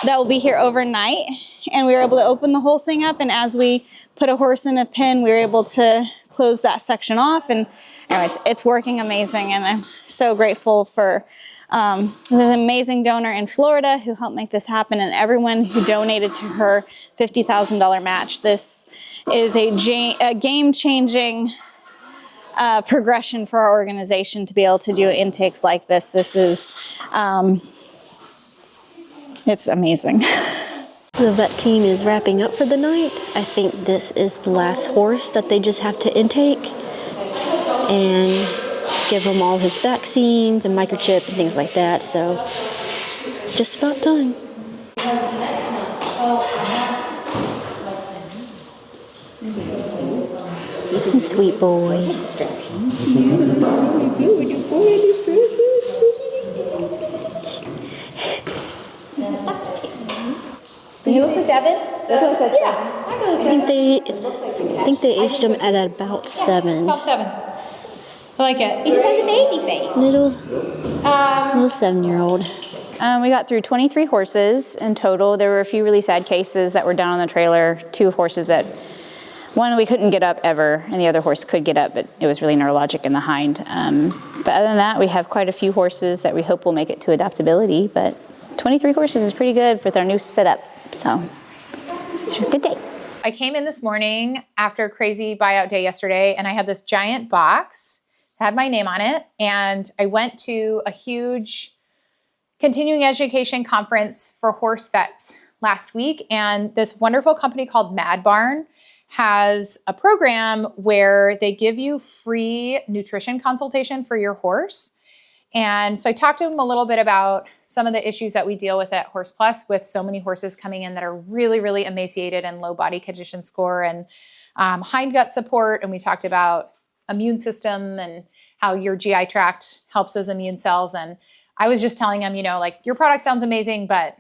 will be here overnight, and we were able to open the whole thing up, and as we put a horse in a pen, we were able to close that section off. And anyways, it's working amazing, and I'm so grateful for the amazing donor in Florida who helped make this happen, and everyone who donated to her $50,000 match. This is a game-changing progression for our organization to be able to do intakes like this. This is, it's amazing. The vet team is wrapping up for the night. I think this is the last horse that they just have to intake and give him all his vaccines and microchip and things like that. So just about done. Sweet boy. You look for 7? That's what I said. Yeah, I go with 7. I think they aged him at about 7. It's called 7. I like it. He just has a baby face. Little 7-year-old. We got through 23 horses in total. There were a few really sad cases that were down on the trailer. 2 horses that, one we couldn't get up ever, and the other horse could get up, but it was really neurologic in the hind. But other than that, we have quite a few horses that we hope will make it to adaptability. But 23 horses is pretty good for their new setup. So it's a good day. I came in this morning after a crazy buyout day yesterday, and I had this giant box, had my name on it, and I went to a huge continuing education conference for horse vets last week, and this wonderful company called Mad Barn has a program where they give you free nutrition consultation for your horse. And so I talked to them a little bit about some of the issues that we deal with at Horse Plus with so many horses coming in that are really, really emaciated and low body condition score and hind gut support. And we talked about immune system and how your GI tract helps those immune cells. And I was just telling him, like, your product sounds amazing, but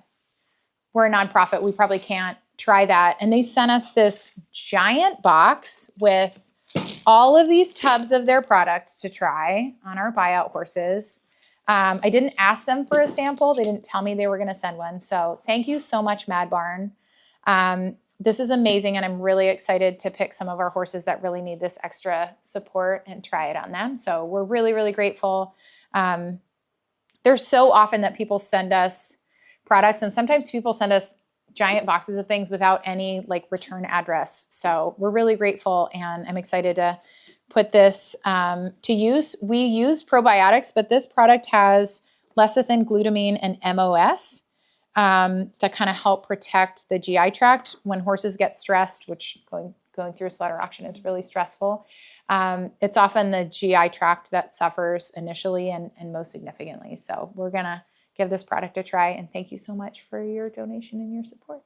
we're a nonprofit. We probably can't try that. And they sent us this giant box with all of these tubs of their product to try on our buyout horses. I didn't ask them for a sample. They didn't tell me they were going to send one. So thank you so much, Mad Barn. This is amazing, and I'm really excited to pick some of our horses that really need this extra support and try it on them. So we're really, really grateful. There's so often that people send us products, and sometimes people send us giant boxes of things without any like return address. So we're really grateful, and I'm excited to put this to use. We use probiotics, but this product has lecithin, glutamine, and MOS to kind of help protect the GI tract when horses get stressed, which going through a slaughter auction is really stressful. It's often the GI tract that suffers initially and most significantly. So we're going to give this product a try, and thank you so much for your donation and your support.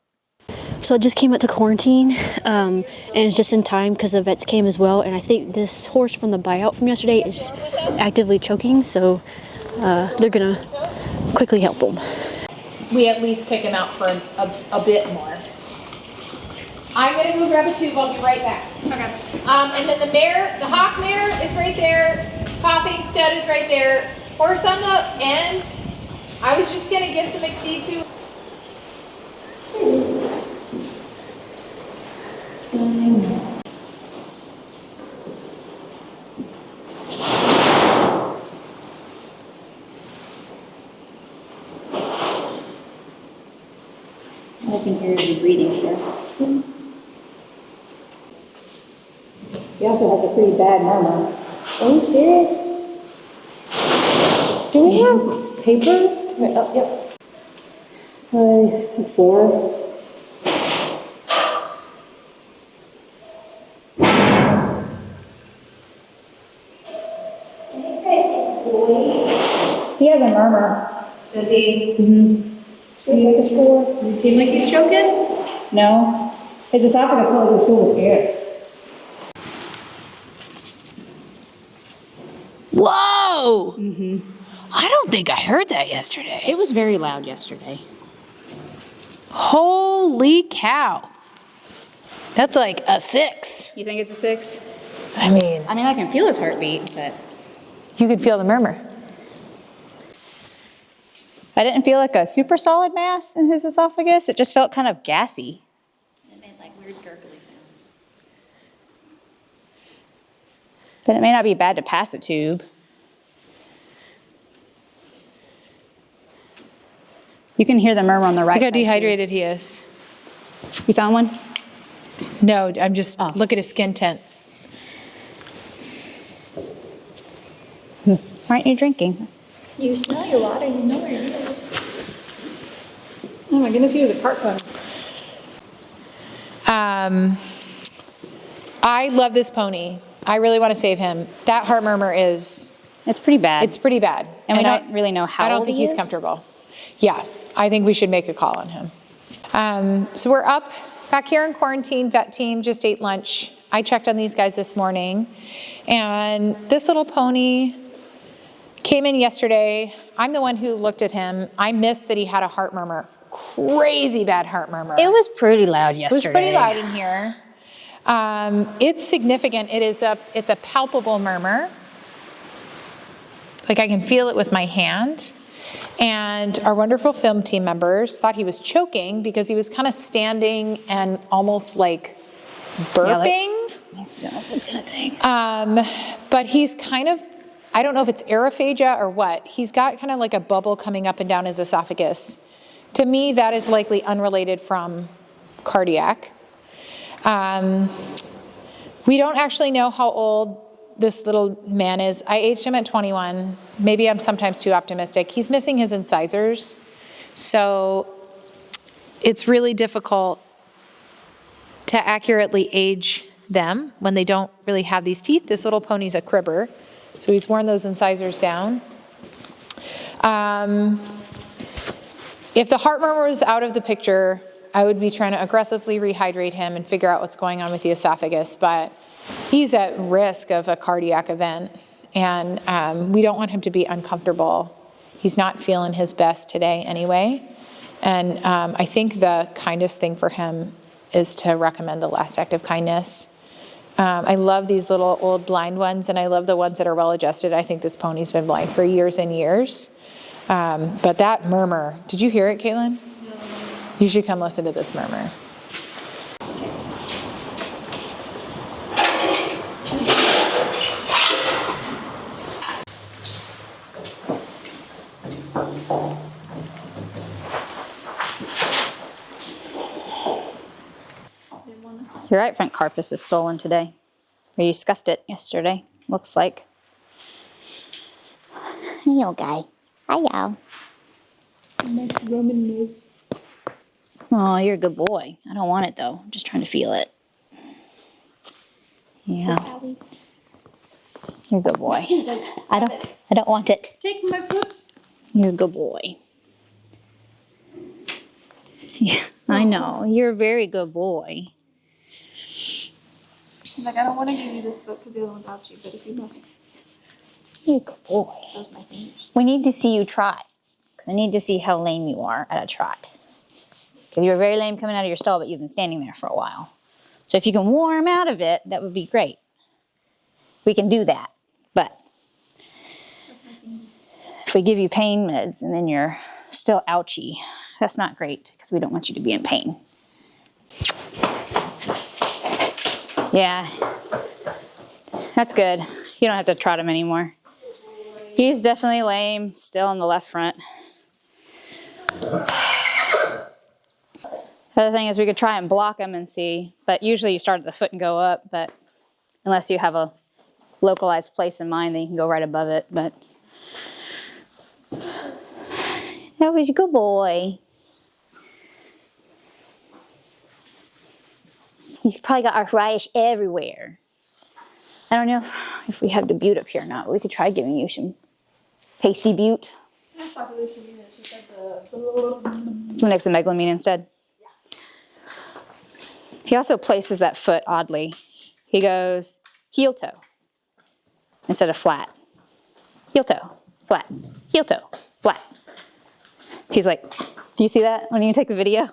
So I just came out to quarantine, and it's just in time because the vets came as well. And I think this horse from the buyout from yesterday is actively choking, so they're gonna quickly help him. We at least pick him out for a bit more. I'm gonna go grab a tube. I'll be right back. Okay. And then the mare, the hock mare is right there. Coughing stud is right there. Horse on the end. I was just gonna give some Exceed to. I can hear you breathing, sir. He also has a pretty bad murmur. Are you serious? Do we have paper? Oh, yep. 4. He has a murmur. Does he? Mm-hmm. Seems like it's 4. Does he seem like he's choking? No. His esophagus felt like it was full of air. Whoa! I don't think I heard that yesterday. It was very loud yesterday. Holy cow. That's like a 6. You think it's a 6? I mean, I can feel his heartbeat, but You could feel the murmur. I didn't feel like a super solid mass in his esophagus. It just felt kind of gassy. It made like weird gurgly sounds. Then it may not be bad to pass a tube. You can hear the murmur on the right Look how side, dehydrated he is. too. You found one? No, I'm just, look at his skin tint. Why aren't you drinking? You smell your water, you know where it is. Oh my goodness, he was a cart pony. I love this pony. I really want to save him. That heart murmur is... It's pretty bad. It's pretty bad. And we don't really know how I don't old think he he's is. comfortable. Yeah, I think we should make a call on him. So we're up back here in quarantine. Vet team just ate lunch. I checked on these guys this morning. And this little pony came in yesterday. I'm the one who looked at him. I missed that he had a heart murmur. Crazy bad heart murmur. It was pretty loud yesterday. It was pretty loud in here. It's significant. It's a palpable murmur. Like I can feel it with my hand. And our wonderful film team members thought he was choking because he was kind of standing and almost like burping. He's doing this kind of thing. But he's kind of, I don't know if it's aerophagia or what. He's got kind of like a bubble coming up and down his esophagus. To me, that is likely unrelated from cardiac. We don't actually know how old this little man is. I aged him at 21. Maybe I'm sometimes too optimistic. He's missing his incisors. So it's really difficult to accurately age them when they don't really have these teeth. This little pony's a cribber. So he's worn those incisors down. If the heart murmur was out of the picture, I would be trying to aggressively rehydrate him and figure out what's going on with the esophagus. But he's at risk of a cardiac event, and we don't want him to be uncomfortable. He's not feeling his best today anyway, and I think the kindest thing for him is to recommend the Last Act of Kindness. I love these little old blind ones, and I love the ones that are well adjusted. I think this pony's been blind for years and years. But that murmur, did you hear it, Caitlin? You should come listen to this murmur. Your right front carpus is swollen today. Or you scuffed it yesterday, looks like. Hello, guy. Hiya. Next Roman nose. Oh, you're a good boy. I don't want it though. I'm just trying to feel it. Yeah. You're a good boy. I don't want it. Take my foot. You're a good boy. Yeah, I know. You're a very good boy. He's like, I don't want to give you this foot because the other one got you, but if you want it. You're a good boy. Those my fingers. We need to see you trot. Because I need to see how lame you are at a trot. Because you were very lame coming out of your stall, but you've been standing there for a while. So if you can warm out of it, that would be great. We can do that. But if we give you pain meds and then you're still ouchy, that's not great because we don't want you to be in pain. Yeah, that's good. You don't have to trot him anymore. He's definitely lame, still on the left front. The other thing is we could try and block him and see, but usually you start at the foot and go up, but unless you have a localized place in mind, then you can go right above it, but that was a good boy. He's probably got arthritis everywhere. I don't know if we have the butte up here or not, but we could try giving you some pasty butte. That's not really she needed. She said So next to megalamine instead. Yeah. He also places that foot oddly. He goes heel toe instead of flat. Heel toe, flat. Heel toe, flat. He's like, do you see that when you take the video?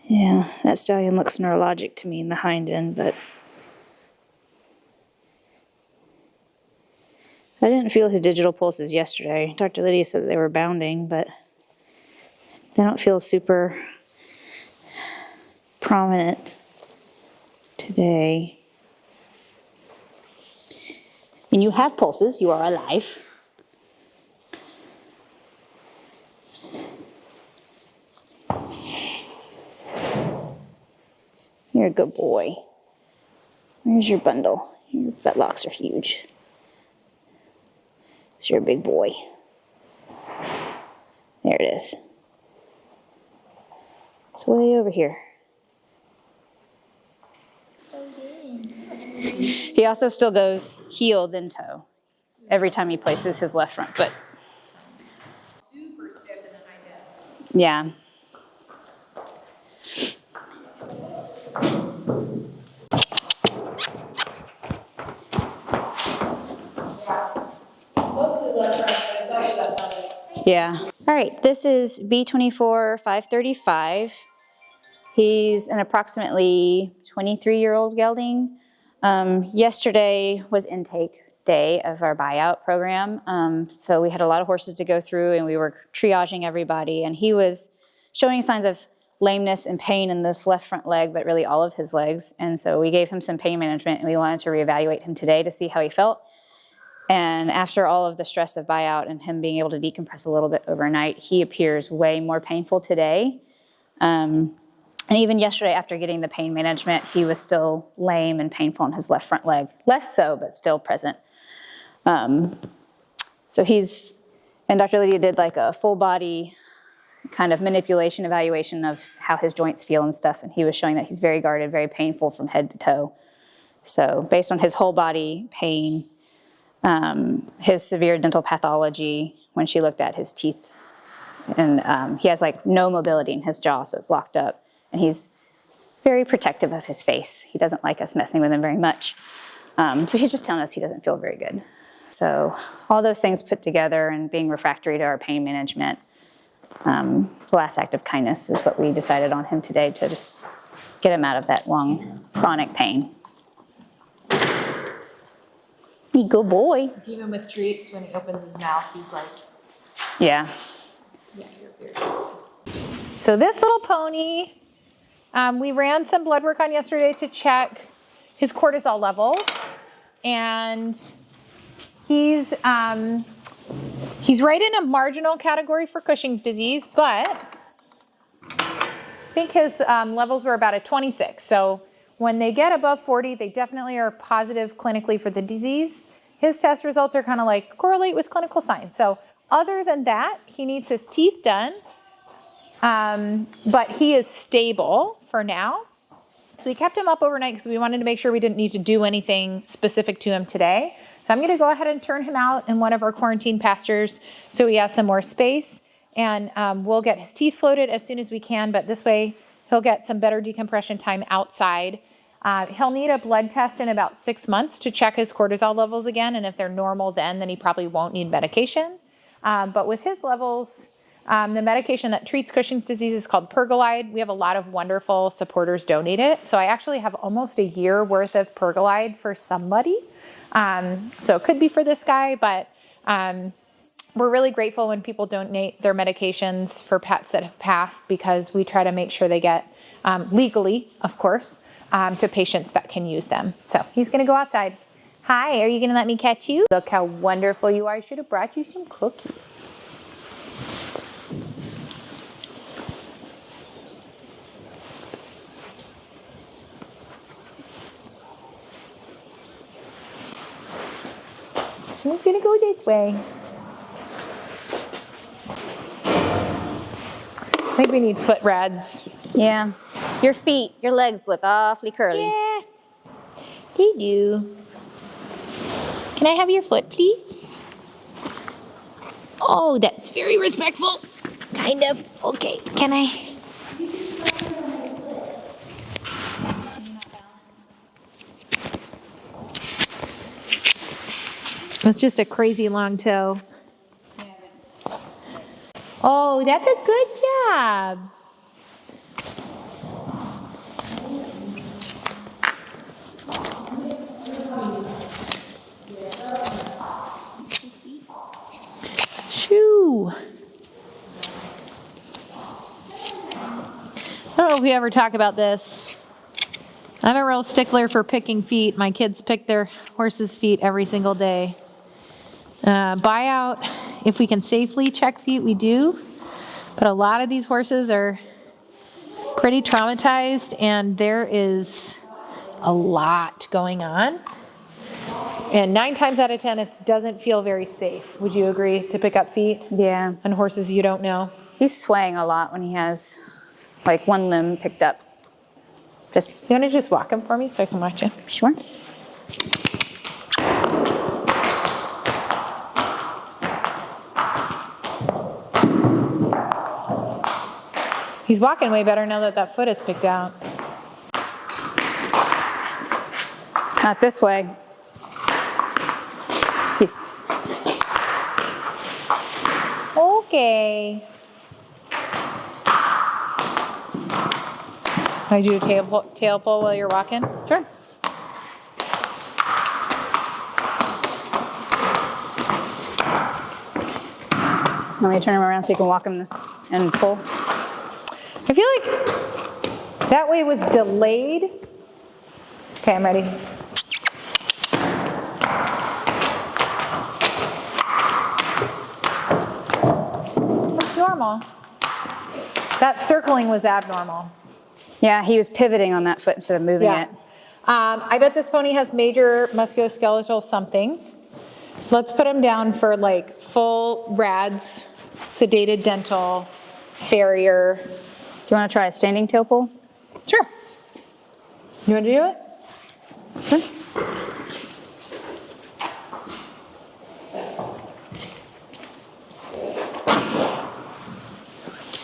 Yeah, that stallion looks neurologic to me in the hind end, but I didn't feel his digital pulses yesterday. Dr. Lydia said they were bounding, but they don't feel super prominent today. And you have pulses, you are alive. You're a good boy. Where's your bundle? Your fetlocks are huge. So you're a big boy. There it is. It's way over here. He also still goes heel then toe every time he places his left front foot. Super stiff in the hind end. Yeah. Yeah. All right, this is B24 535. He's an approximately 23-year-old gelding. Yesterday was intake day of our buyout program. So we had a lot of horses to go through and we were triaging everybody, and he was showing signs of lameness and pain in this left front leg, but really all of his legs. And so we gave him some pain management and we wanted to reevaluate him today to see how he felt. And after all of the stress of buyout and him being able to decompress a little bit overnight, he appears way more painful today. And even yesterday after getting the pain management, he was still lame and painful in his left front leg. Less so, but still present. So and Dr. Lydia did like a full body kind of manipulation evaluation of how his joints feel and stuff. And he was showing that he's very guarded, very painful from head to toe. So based on his whole body pain, his severe dental pathology, when she looked at his teeth, and he has like no mobility in his jaw, so it's locked up, and he's very protective of his face. He doesn't like us messing with him very much. So he's just telling us he doesn't feel very good. So all those things put together and being refractory to our pain management, the last act of kindness is what we decided on him today to just get him out of that long chronic pain. Good boy. Even with treats, when he opens his mouth, he's like, yeah. Yeah, you're So this little pony, we ran some blood work on yesterday to check his cortisol levels, and he's right in a marginal category for Cushing's disease, but I think his levels were about a 26. So when they get above 40, they definitely are positive clinically for the disease. His test results are kind of like correlate with clinical signs. So other than that, he needs his teeth done, but he is stable for now. So we kept him up overnight because we wanted to make sure we didn't need to do anything specific to him today. So I'm going to go ahead and turn him out in one of our quarantine pastures so he has some more space, and we'll get his teeth floated as soon as we can, but this way he'll get some better decompression time outside. He'll need a blood test in about 6 months to check his cortisol levels again, and if they're normal then he probably won't need medication. But with his levels, the medication that treats Cushing's disease is called Pergolide. We have a lot of wonderful supporters donate it. So I actually have almost a year worth of Pergolide for somebody. So it could be for this guy, but we're really grateful when people donate their medications for pets that have passed, because we try to make sure they get, legally, of course, to patients that can use them. So he's going to go outside. Hi, are you going to let me catch you? Look how wonderful you are. I should have brought you some cookies. I'm going to go this way. I think we need foot rads. Yeah. Your feet, your legs look awfully curly. Yeah, they do. Can I have your foot, please? Oh, that's very respectful. Kind of. Okay, can I? It's just a crazy long toe. Oh, that's a good job. Shoo. I don't know if we ever talk about this. I'm a real stickler for picking feet. My kids pick their horses' feet every single day. Buyout, if we can safely check feet, we do. But a lot of these horses are pretty traumatized, and there is a lot going on. And 9 times out of 10, it doesn't feel very safe. Would you agree to pick up feet? Yeah. On horses you don't know? He's swaying a lot when he has like one limb picked up. You want to just walk him for me so I can watch him? Sure. He's walking way better now that foot is picked out. Not this way. He's okay. Can I do a tail pull while you're walking? Sure. Let me turn him around so you can walk him and pull. I feel like that way was delayed. Okay, I'm ready. That's normal. That circling was abnormal. Yeah, he was pivoting on that foot instead of moving it. I bet this pony has major musculoskeletal something. Let's put him down for like full rads, sedated dental, farrier. Do you want to try a standing tail pull? Sure. You want to do it?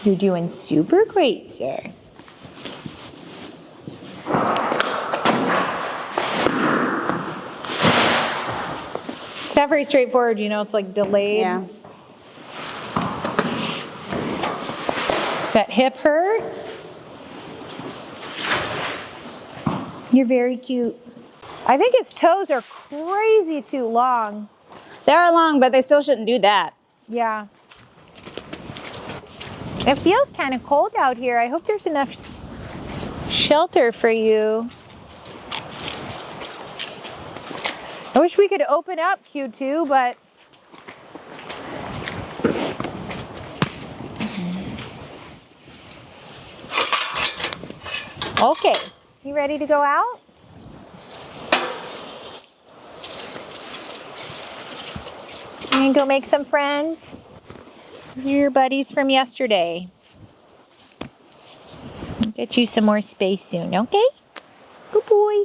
You're doing super great, sir. It's not very straightforward, you know, it's like delayed. Yeah. Does that hip hurt? You're very cute. I think his toes are crazy too long. They are long, but they still shouldn't do that. Yeah. It feels kind of cold out here. I hope there's enough shelter for you. I wish we could open up Q2, but okay. You ready to go out? You gonna go make some friends? These are your buddies from yesterday. I'll get you some more space soon, okay? Good boy.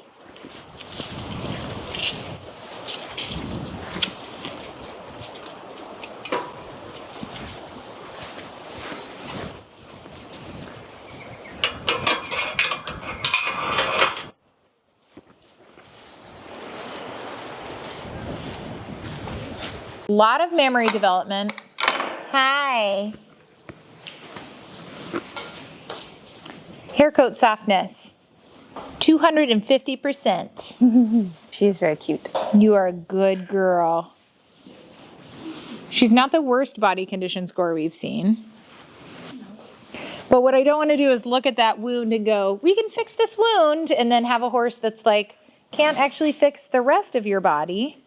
A lot of memory development. Hi. Hair coat softness, 250%. She's very cute. You are a good girl. She's not the worst body condition score we've seen. But what I don't want to do is look at that wound and go, we can fix this wound, and then have a horse that's like, can't actually fix the rest of your body.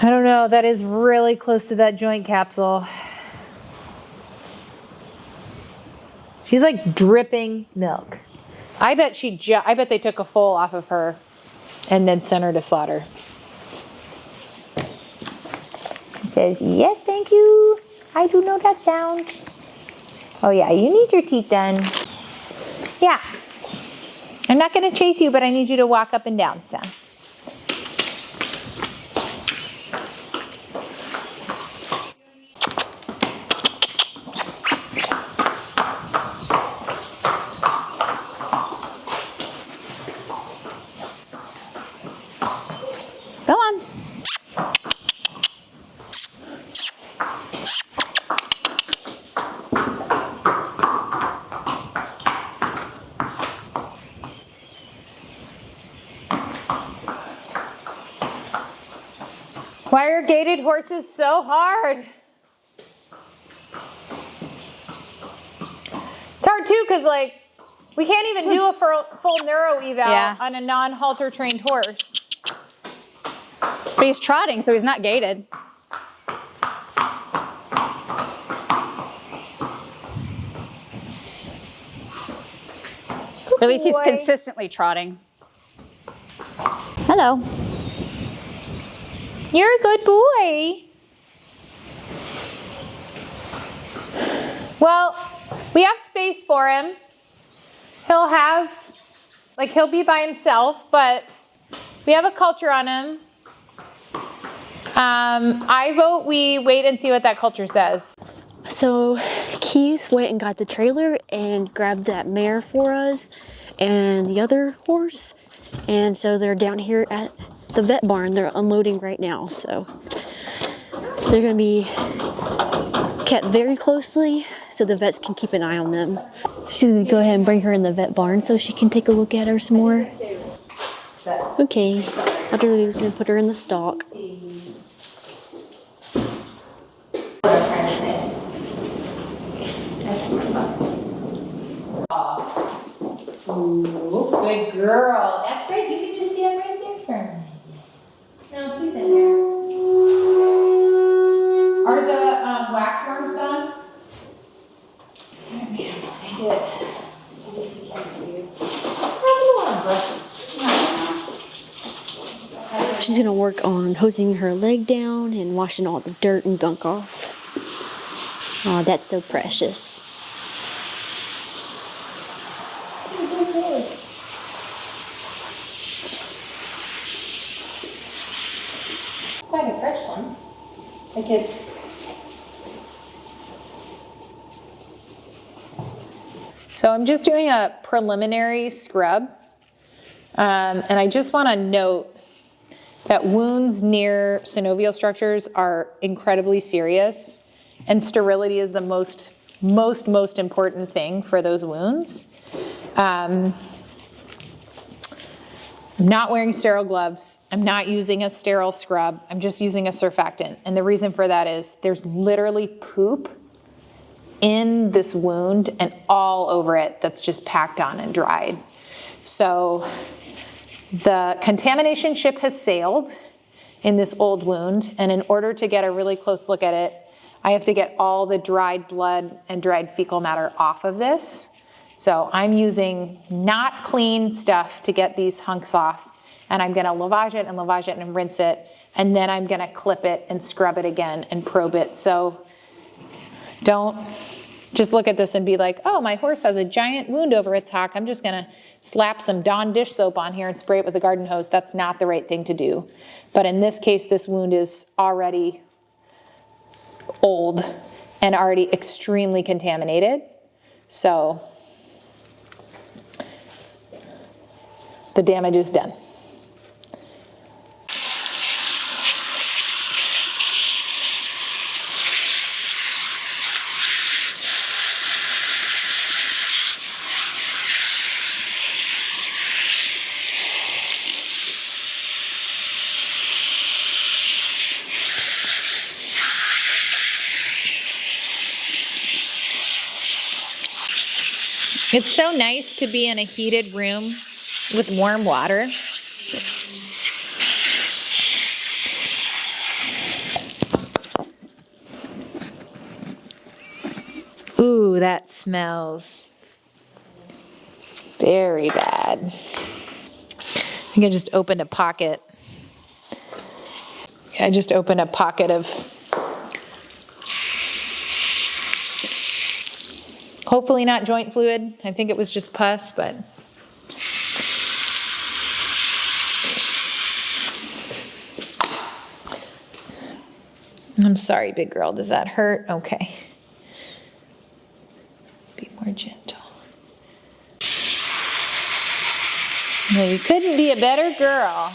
I don't know, that is really close to that joint capsule. She's like dripping milk. I bet they took a foal off of her and then sent her to slaughter. She says, yes, thank you. I do know that sound. Oh yeah, you need your teeth done. Yeah. I'm not gonna chase you, but I need you to walk up and down some. Go on. Why are gated horses so hard? It's hard too, because like, we can't even do a full neuro eval on a non-halter trained horse. But he's trotting, so he's not gated. Or at least he's consistently trotting. Hello. You're a good boy. Well, we have space for him. He'll be by himself, but we have a culture on him. I vote we wait and see what that culture says. So Keith went and got the trailer and grabbed that mare for us and the other horse. And so they're down here at the vet barn. They're unloading right now. So they're going to be kept very closely so the vets can keep an eye on them. She's going to go ahead and bring her in the vet barn so she can take a look at her some more. Okay. Dr. Lou's going to put her in the stock. Ooh, good girl. That's great. You can just stand right there for a minute. No, please in there. Are the wax worms gone? I did. So can see you. I have a lot of brushes. She's she's gonna work on hosing her leg down and washing all the dirt and gunk off. Oh, that's so precious. Quite a fresh one. Like it's. So I'm just doing a preliminary scrub. And I just want to note that wounds near synovial structures are incredibly serious, and sterility is the most important thing for those wounds. I'm not wearing sterile gloves. I'm not using a sterile scrub. I'm just using a surfactant. And the reason for that is there's literally poop in this wound and all over it that's just packed on and dried. So the contamination ship has sailed in this old wound, and in order to get a really close look at it, I have to get all the dried blood and dried fecal matter off of this. So I'm using not clean stuff to get these hunks off, and I'm gonna lavage it and rinse it, and then I'm gonna clip it and scrub it again and probe it. So don't just look at this and be like, oh, my horse has a giant wound over its hock. I'm just gonna slap some Dawn dish soap on here and spray it with a garden hose. That's not the right thing to do. But in this case, this wound is already old and already extremely contaminated. So the damage is done. It's so nice to be in a heated room with warm water. Ooh, that smells very bad. I think I just opened a pocket. I just opened a pocket of hopefully not joint fluid. I think it was just pus, but. I'm sorry, big girl. Does that hurt? Okay. Be more gentle. No, you couldn't be a better girl.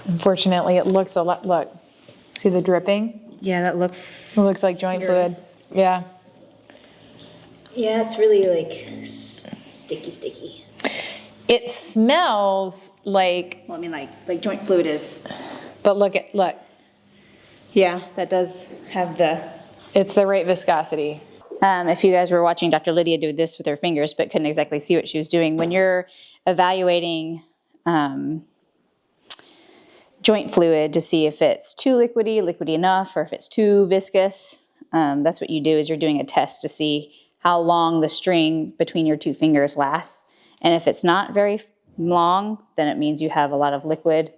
Unfortunately, it looks a lot, look, see the dripping? Yeah, that looks. It looks like joint fluid. Yeah. Yeah, it's really like sticky. It smells like. Well, I mean, like joint fluid is. But look. Yeah, that does have the. It's the right viscosity. If you guys were watching Dr. Lydia do this with her fingers but couldn't exactly see what she was doing, when you're evaluating joint fluid to see if it's too liquidy enough, or if it's too viscous, that's what you do, is you're doing a test to see how long the string between your two fingers lasts. And if it's not very long, then it means you have a lot of liquid,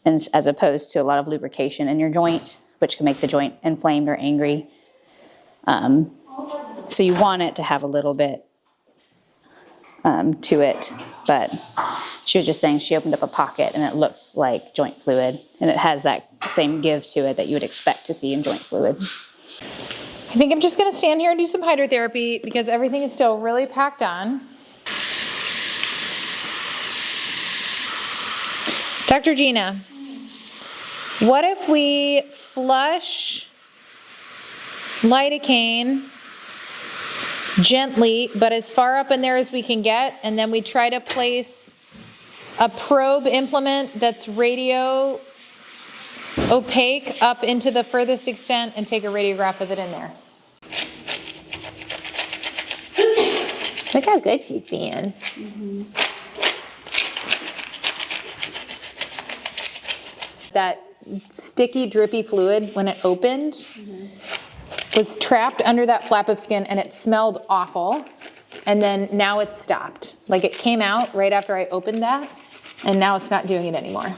and as opposed to a lot of lubrication in your joint, which can make the joint inflamed or angry. So you want it to have a little bit to it, but she was just saying she opened up a pocket and it looks like joint fluid, and it has that same give to it that you would expect to see in joint fluid. I think I'm just gonna stand here and do some hydrotherapy because everything is still really packed on. Dr. Gina, what if we flush lidocaine gently, but as far up in there as we can get, and then we try to place a probe implement that's radio opaque up into the furthest extent and take a radiograph of it in there. Look how good she's being. Mm-hmm. That sticky, drippy fluid, when it opened, was trapped under that flap of skin, and it smelled awful. and then now it's stopped. Like it came out right after I opened that, and now it's not doing it anymore.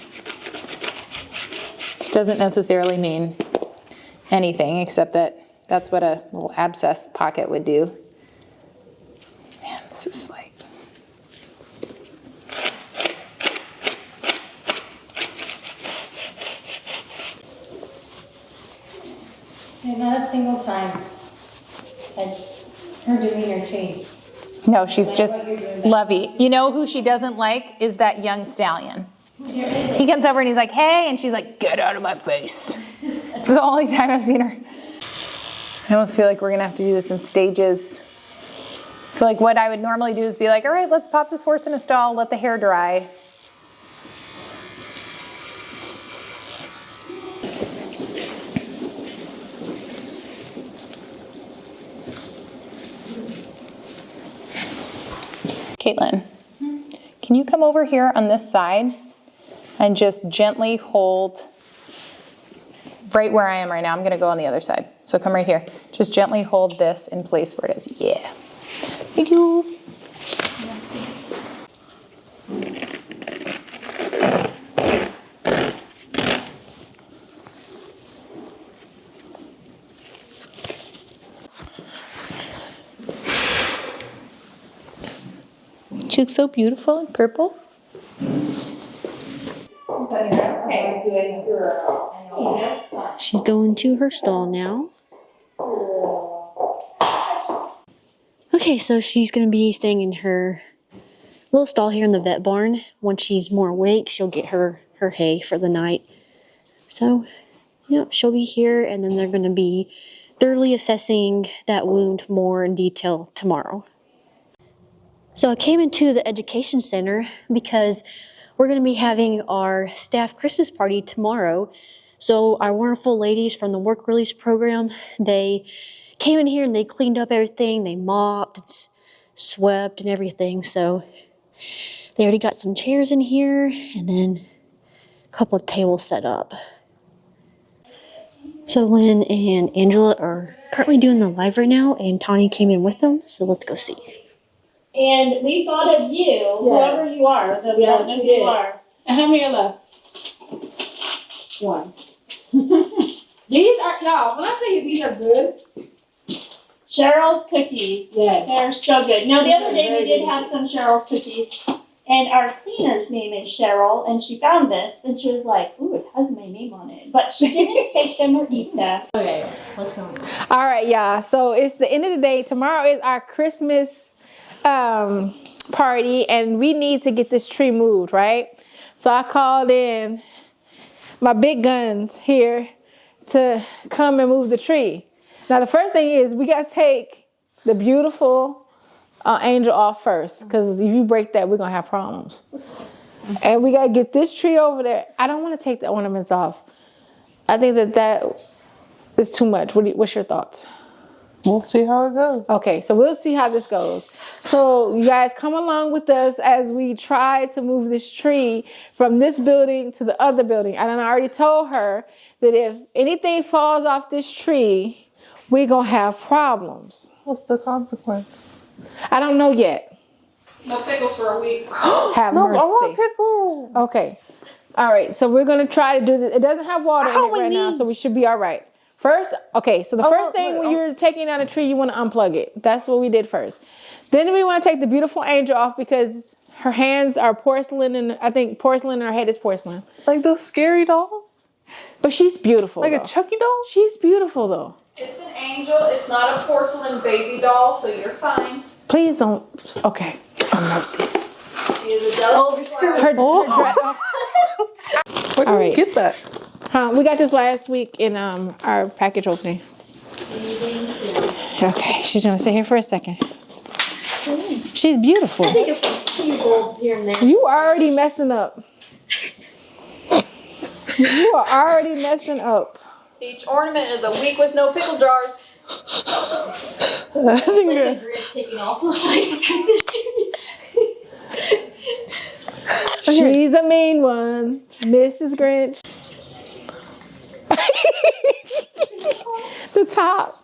This doesn't necessarily mean anything except that that's what a little abscess pocket would do. Man, this is like... Not a single time has her demeanor changed. No, she's just lovey. You know who she doesn't like is that young stallion. He comes over and he's like, hey, and she's like, get out of my face. It's the only time I've seen her. I almost feel like we're gonna have to do this in stages. So like what I would normally do is be like, all right, let's pop this horse in a stall, let the hair dry. Caitlin, can you come over here on this side and just gently hold right where I am right now? I'm going to go on the other side. So come right here. Just gently hold this in place where it is. Yeah. Thank you. She looks so beautiful in purple. She's going to her stall now. Okay, so she's going to be staying in her little stall here in the vet barn. Once she's more awake, she'll get her hay for the night. So, yeah, she'll be here, and then they're going to be thoroughly assessing that wound more in detail tomorrow. So I came into the education center because we're going to be having our staff Christmas party tomorrow. So our wonderful ladies from the work release program, they came in here and they cleaned up everything. They mopped and swept and everything. So they already got some chairs in here and then a couple of tables set up. So Lynn and Angela are currently doing the live right now, and Tawny came in with them. So let's go see. And we thought of you, whoever you are, the person you are. And how many are left? One. These are, y'all, when I tell you these are good. Cheryl's cookies. Yes. They're so good. Now, the other day we did have some Cheryl's cookies. And our cleaner's name is Cheryl, and she found this, and she was like, ooh, it has my name on it. But she didn't take them or eat them. Okay, let's go. All right, y'all. So it's the end of the day. Tomorrow is our Christmas party, and we need to get this tree moved, right? So I called in my big guns here to come and move the tree. Now the first thing is we got to take the beautiful angel off first, because if you break that, we're gonna have problems. And we got to get this tree over there. I don't want to take the ornaments off. I think that is too much. What's your thoughts? We'll see how it goes. Okay, so we'll see how this goes. So you guys come along with us as we try to move this tree from this building to the other building. And I already told her that if anything falls off this tree, we're going to have problems. What's the consequence? I don't know yet. No pickles for a week. Have No, mercy. I want pickles. Okay. All right, so we're going to try to do this. It doesn't have water in it right now, so we should be all right. First, okay, so the first thing when you're taking down a tree, you want to unplug it. That's what we did first. Then we want to take the beautiful angel off because her hands are porcelain, and I think porcelain, and her head is porcelain. Like those scary dolls? But she's beautiful. Like though. a Chucky doll? She's beautiful, though. It's an angel. It's not a porcelain baby doll, so you're fine. Please don't. Okay. Oh, mercies. She is a delicate flower. Where did we get that? We got this last week in our package opening. Okay, she's gonna sit here for a second. She's beautiful. I think a few bulbs here and there. You already messing up. You are already messing up. Each ornament is a week with no pickle jars. I think Like the grid taking off the side. She's a mean one, Mrs. Grinch. The top.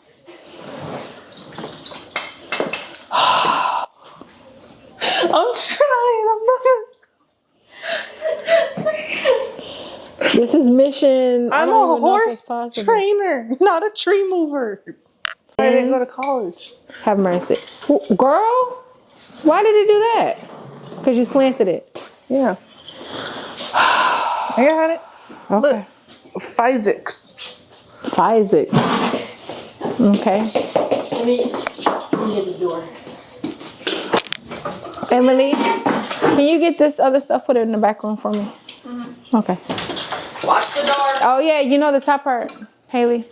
This is mission. I'm a horse trainer, not a tree mover. I didn't go to college. Have mercy. Girl, why did it do that? Because you slanted it. Yeah. I got it. Okay. Look, Physix. Physix. Okay. Let me get the door. Emily, can you get this other stuff, put it in the back room for me? Mm-hmm. Okay. Watch the door. Oh yeah, you know the top part, Haley.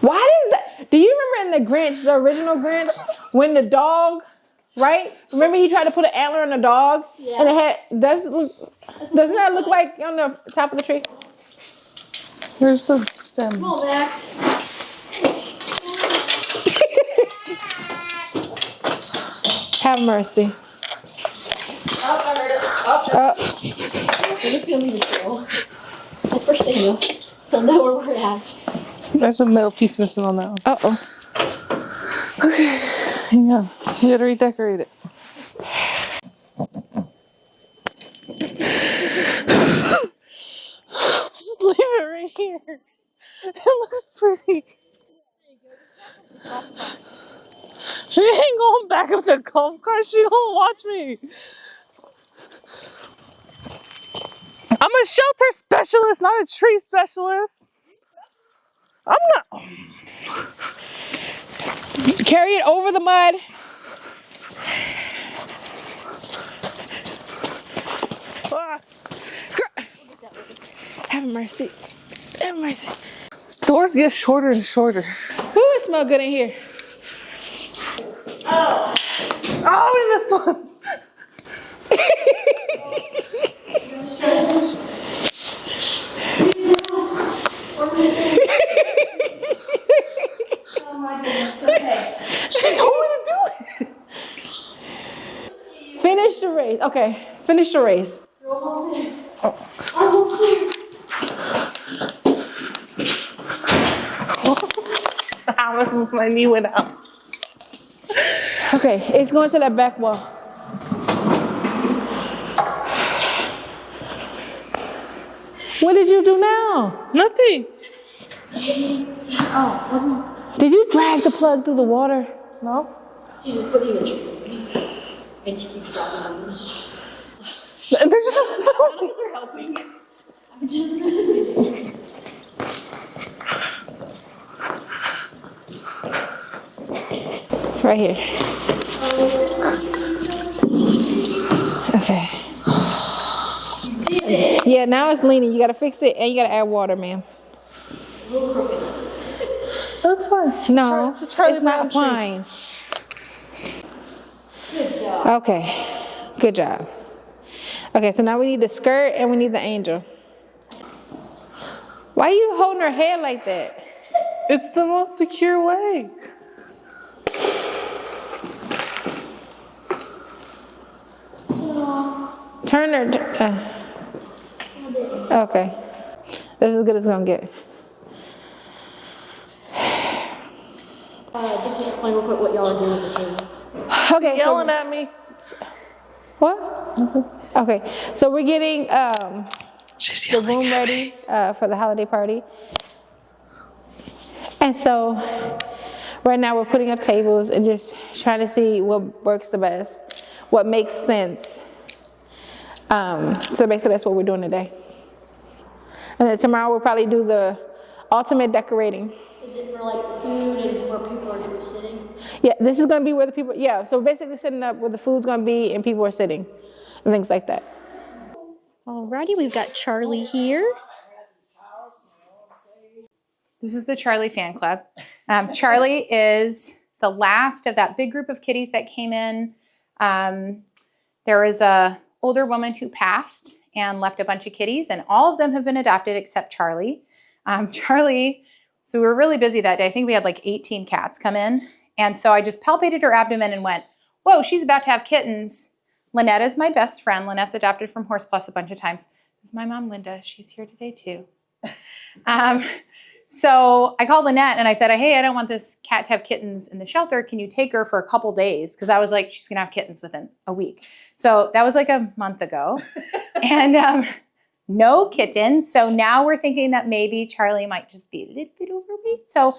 Why is that? Do you remember in the Grinch, the original Grinch, when the dog, right? Remember he tried to put an antler on the dog? Yeah. And it had, doesn't that look like on the top of the tree? Where's the stems? Come on, Max. Have mercy. Oh, I heard it. Oh. We're just gonna leave it trail. That's first thing though. They'll know where we're at. There's a metal piece missing on that one. Uh-oh. Okay, hang on. We gotta redecorate it. Just leave it right here. It looks pretty. She ain't going back with the golf cart. She gonna watch me. I'm a shelter specialist, not a tree specialist. I'm not. Carry it over the mud. Have mercy. Have mercy. These doors get shorter and shorter. Ooh, it smells good in here. Oh, we missed one. Oh my goodness, okay. She told me to do it. Finish the race. Okay, finish the race. You're almost there. Almost there. My knee went out. Okay, it's going to that back wall. What did you do now? Nothing. Oh, did you drag the plug through the water? No. She's just putting the tree. And she keeps dropping on this. They're just Those are helping. I'm just right here. Okay. Yeah, now it's leaning. You gotta fix it and you gotta add water, ma'am. Looks fine. No, Try it's not fine. good job. Okay, good job. Okay, so now we need the skirt and we need the angel. Why are you holding her head like that? It's the most secure way. Turn her. Okay. This is as good as it's gonna get. Just explain real quick what y'all are doing with the tables. Okay, She's yelling at me. What? Okay, so we're getting the room ready for the holiday party. And so right now we're putting up tables and just trying to see what works the best, what makes sense. So basically that's what we're doing today. And then tomorrow we'll probably do the ultimate decorating. Is it for like the food and where people are going to be sitting? Yeah, this is going to be where the people, yeah, so basically setting up where the food's going to be and people are sitting and things like that. Alrighty, we've got Charlie here. This is the Charlie fan club. Charlie is the last of that big group of kitties that came in. There was a older woman who passed and left a bunch of kitties, and all of them have been adopted except Charlie. Charlie, so we were really busy that day. I think we had like 18 cats come in. And so I just palpated her abdomen and went, whoa, she's about to have kittens. Lynette is my best friend. Lynette's adopted from Horse Plus a bunch of times. This is my mom, Linda. She's here today too. So I called Lynette and I said, hey, I don't want this cat to have kittens in the shelter. Can you take her for a couple days? Because I was like, she's going to have kittens within a week. So that was like a month ago. And no kittens. So now we're thinking that maybe Charlie might just be a little bit overweight. So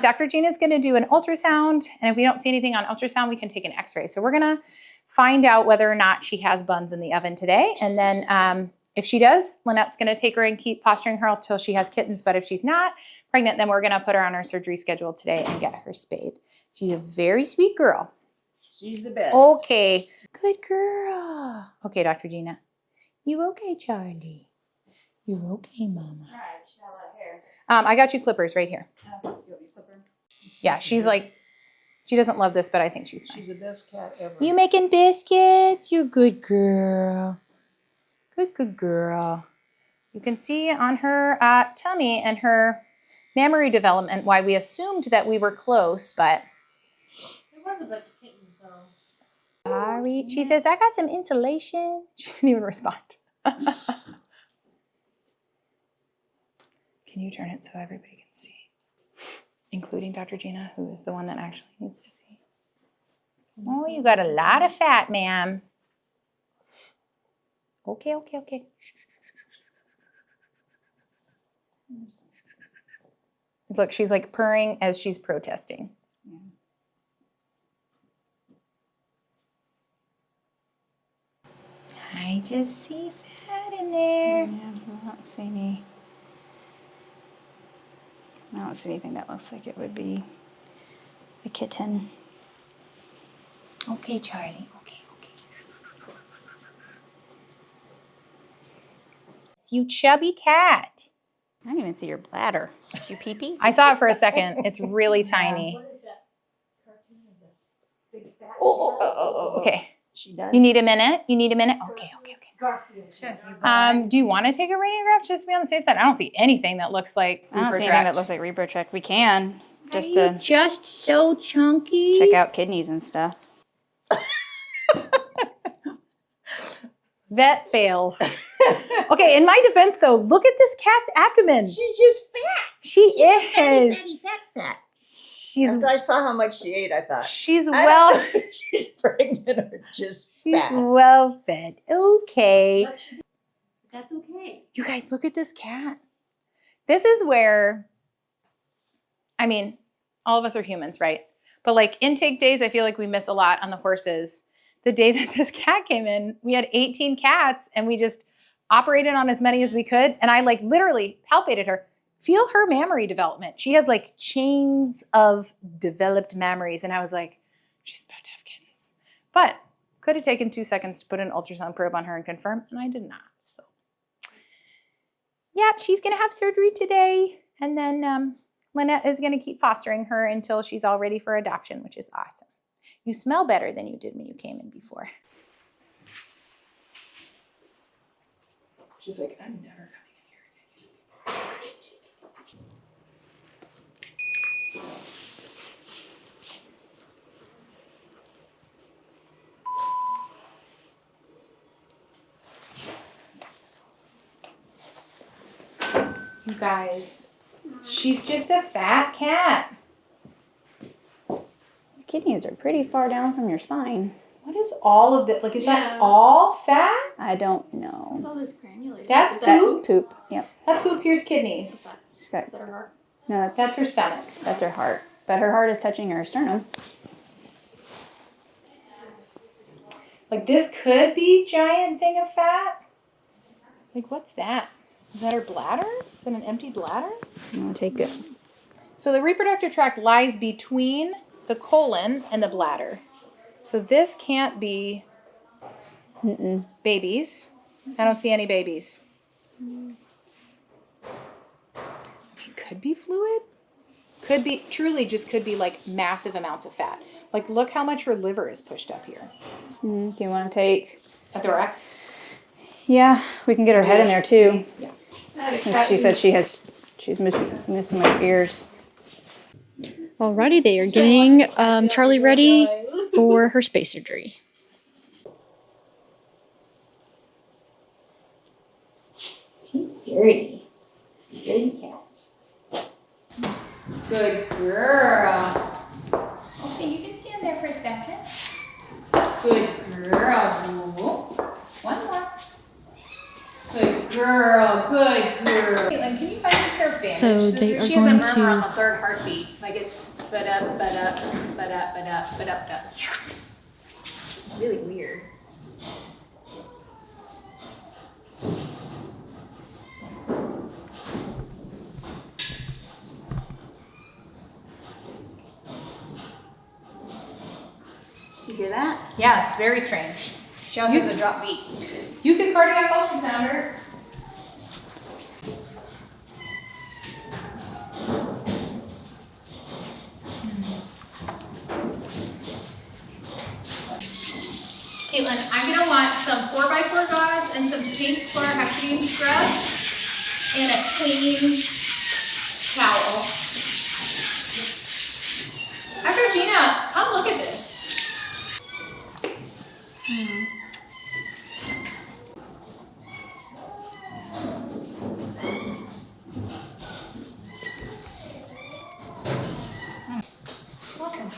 Dr. Gina is going to do an ultrasound. And if we don't see anything on ultrasound, we can take an x-ray. So we're going to find out whether or not she has buns in the oven today. And then if she does, Lynette's going to take her and keep fostering her until she has kittens. But if she's not pregnant, then we're going to put her on our surgery schedule today and get her spayed. She's a very sweet girl. She's the best. Okay. Good girl. Okay, Dr. Gina. You okay, Charlie? You okay, Mama? I got you clippers right here. Yeah, she's like, she doesn't love this, but I think she's fine. She's the best cat ever. You making biscuits? You're a good girl. Good girl. You can see on her tummy and her mammary development why we assumed that we were close, but. There was a bunch of kittens though. Sorry. She says, I got some insulation. She didn't even respond. Can you turn it so everybody can see? Including Dr. Gina, who is the one that actually needs to see. Oh, you got a lot of fat, ma'am. Okay. Look, she's like purring as she's protesting. I just see fat in there. Yeah, I don't see any. I don't see anything that looks like it would be a kitten. Okay, Charlie. Okay. It's you chubby cat. I didn't even see your bladder. Your pee-pee? I saw it for a second. It's really tiny. What is that cartoon of the big fat? Oh, okay. She does. You need a minute? Okay. Garfield. Do you want to take a radiograph just to be on the safe side? I don't see anything that looks like I don't see anything that looks like reprotract. We can just to just so chunky. check out kidneys and stuff. Vet fails. Okay, in my defense though, look at this cat's abdomen. She's just fat. She is. Fat. She's After I saw how much she ate, I thought she's I well don't know if she's pregnant or just she's fat. well fed. Okay. That's okay. You guys, look at this cat. This is where, I mean, all of us are humans, right? But like intake days, I feel like we miss a lot on the horses. The day that this cat came in, we had 18 cats and we just operated on as many as we could. And I like literally palpated her. Feel her mammary development. She has like chains of developed mammaries. And I was like, she's about to have kittens. But could have taken 2 seconds to put an ultrasound probe on her and confirm, and I did not. So, yep, she's going to have surgery today. And then Lynette is going to keep fostering her until she's all ready for adoption, which is awesome. You smell better than you did when you came in before. She's like, I'm never coming in here again. You guys, she's just a fat cat. Your kidneys are pretty far down from your spine. What is all of this? Like, is that all fat? I don't know. What's all this granulated? That's Is That's poop. poop. Yep. That's poop. Here's kidneys. She's got, that her heart? no, That's her stomach. that's her heart. But her heart is touching her sternum. Like, this could be giant thing of fat. Like, what's that? Is that her bladder? Is that an empty bladder? I'm going to take it. So the reproductive tract lies between the colon and the bladder. So this can't be babies. I don't see any babies. It could be fluid. Could be, truly just could be like massive amounts of fat. Like, look how much her liver is pushed up here. Do you want to take A thorax? Yeah, we can get her head in there too. Yeah. And she said she's missing my ears. Alrighty, they are getting Charlie ready for her space surgery. He's dirty. scaredy cats. Good girl. Okay, you can stand there for a second. Good girl. One more. Good girl. Good girl. Caitlin, can you find a pair of bandages? So they are She has a going murmur on to- the third heartbeat. Like it's ba-da, ba-da, ba-da, ba-da, ba-da, ba-da. Really weird. You hear that? Yeah, it's very strange. She also has a drop beat. You can cardiac ultrasound her. Caitlin, I'm gonna want some 4x4 gauze and some pink chlorhexidine scrub and a clean towel. Dr. Gina, come look at this. Welcome.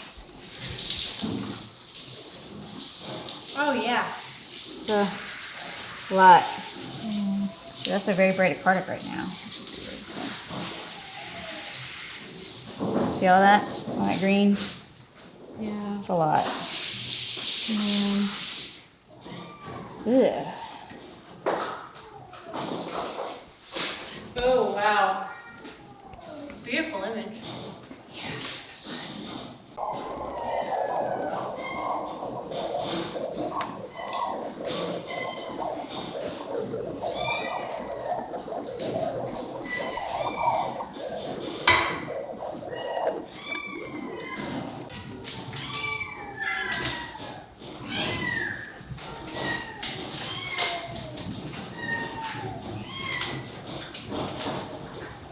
Oh yeah. It's a lot. She's also very bradycardic right now. See all that? All that green? Yeah. It's a lot. Ugh. Oh wow. Beautiful image.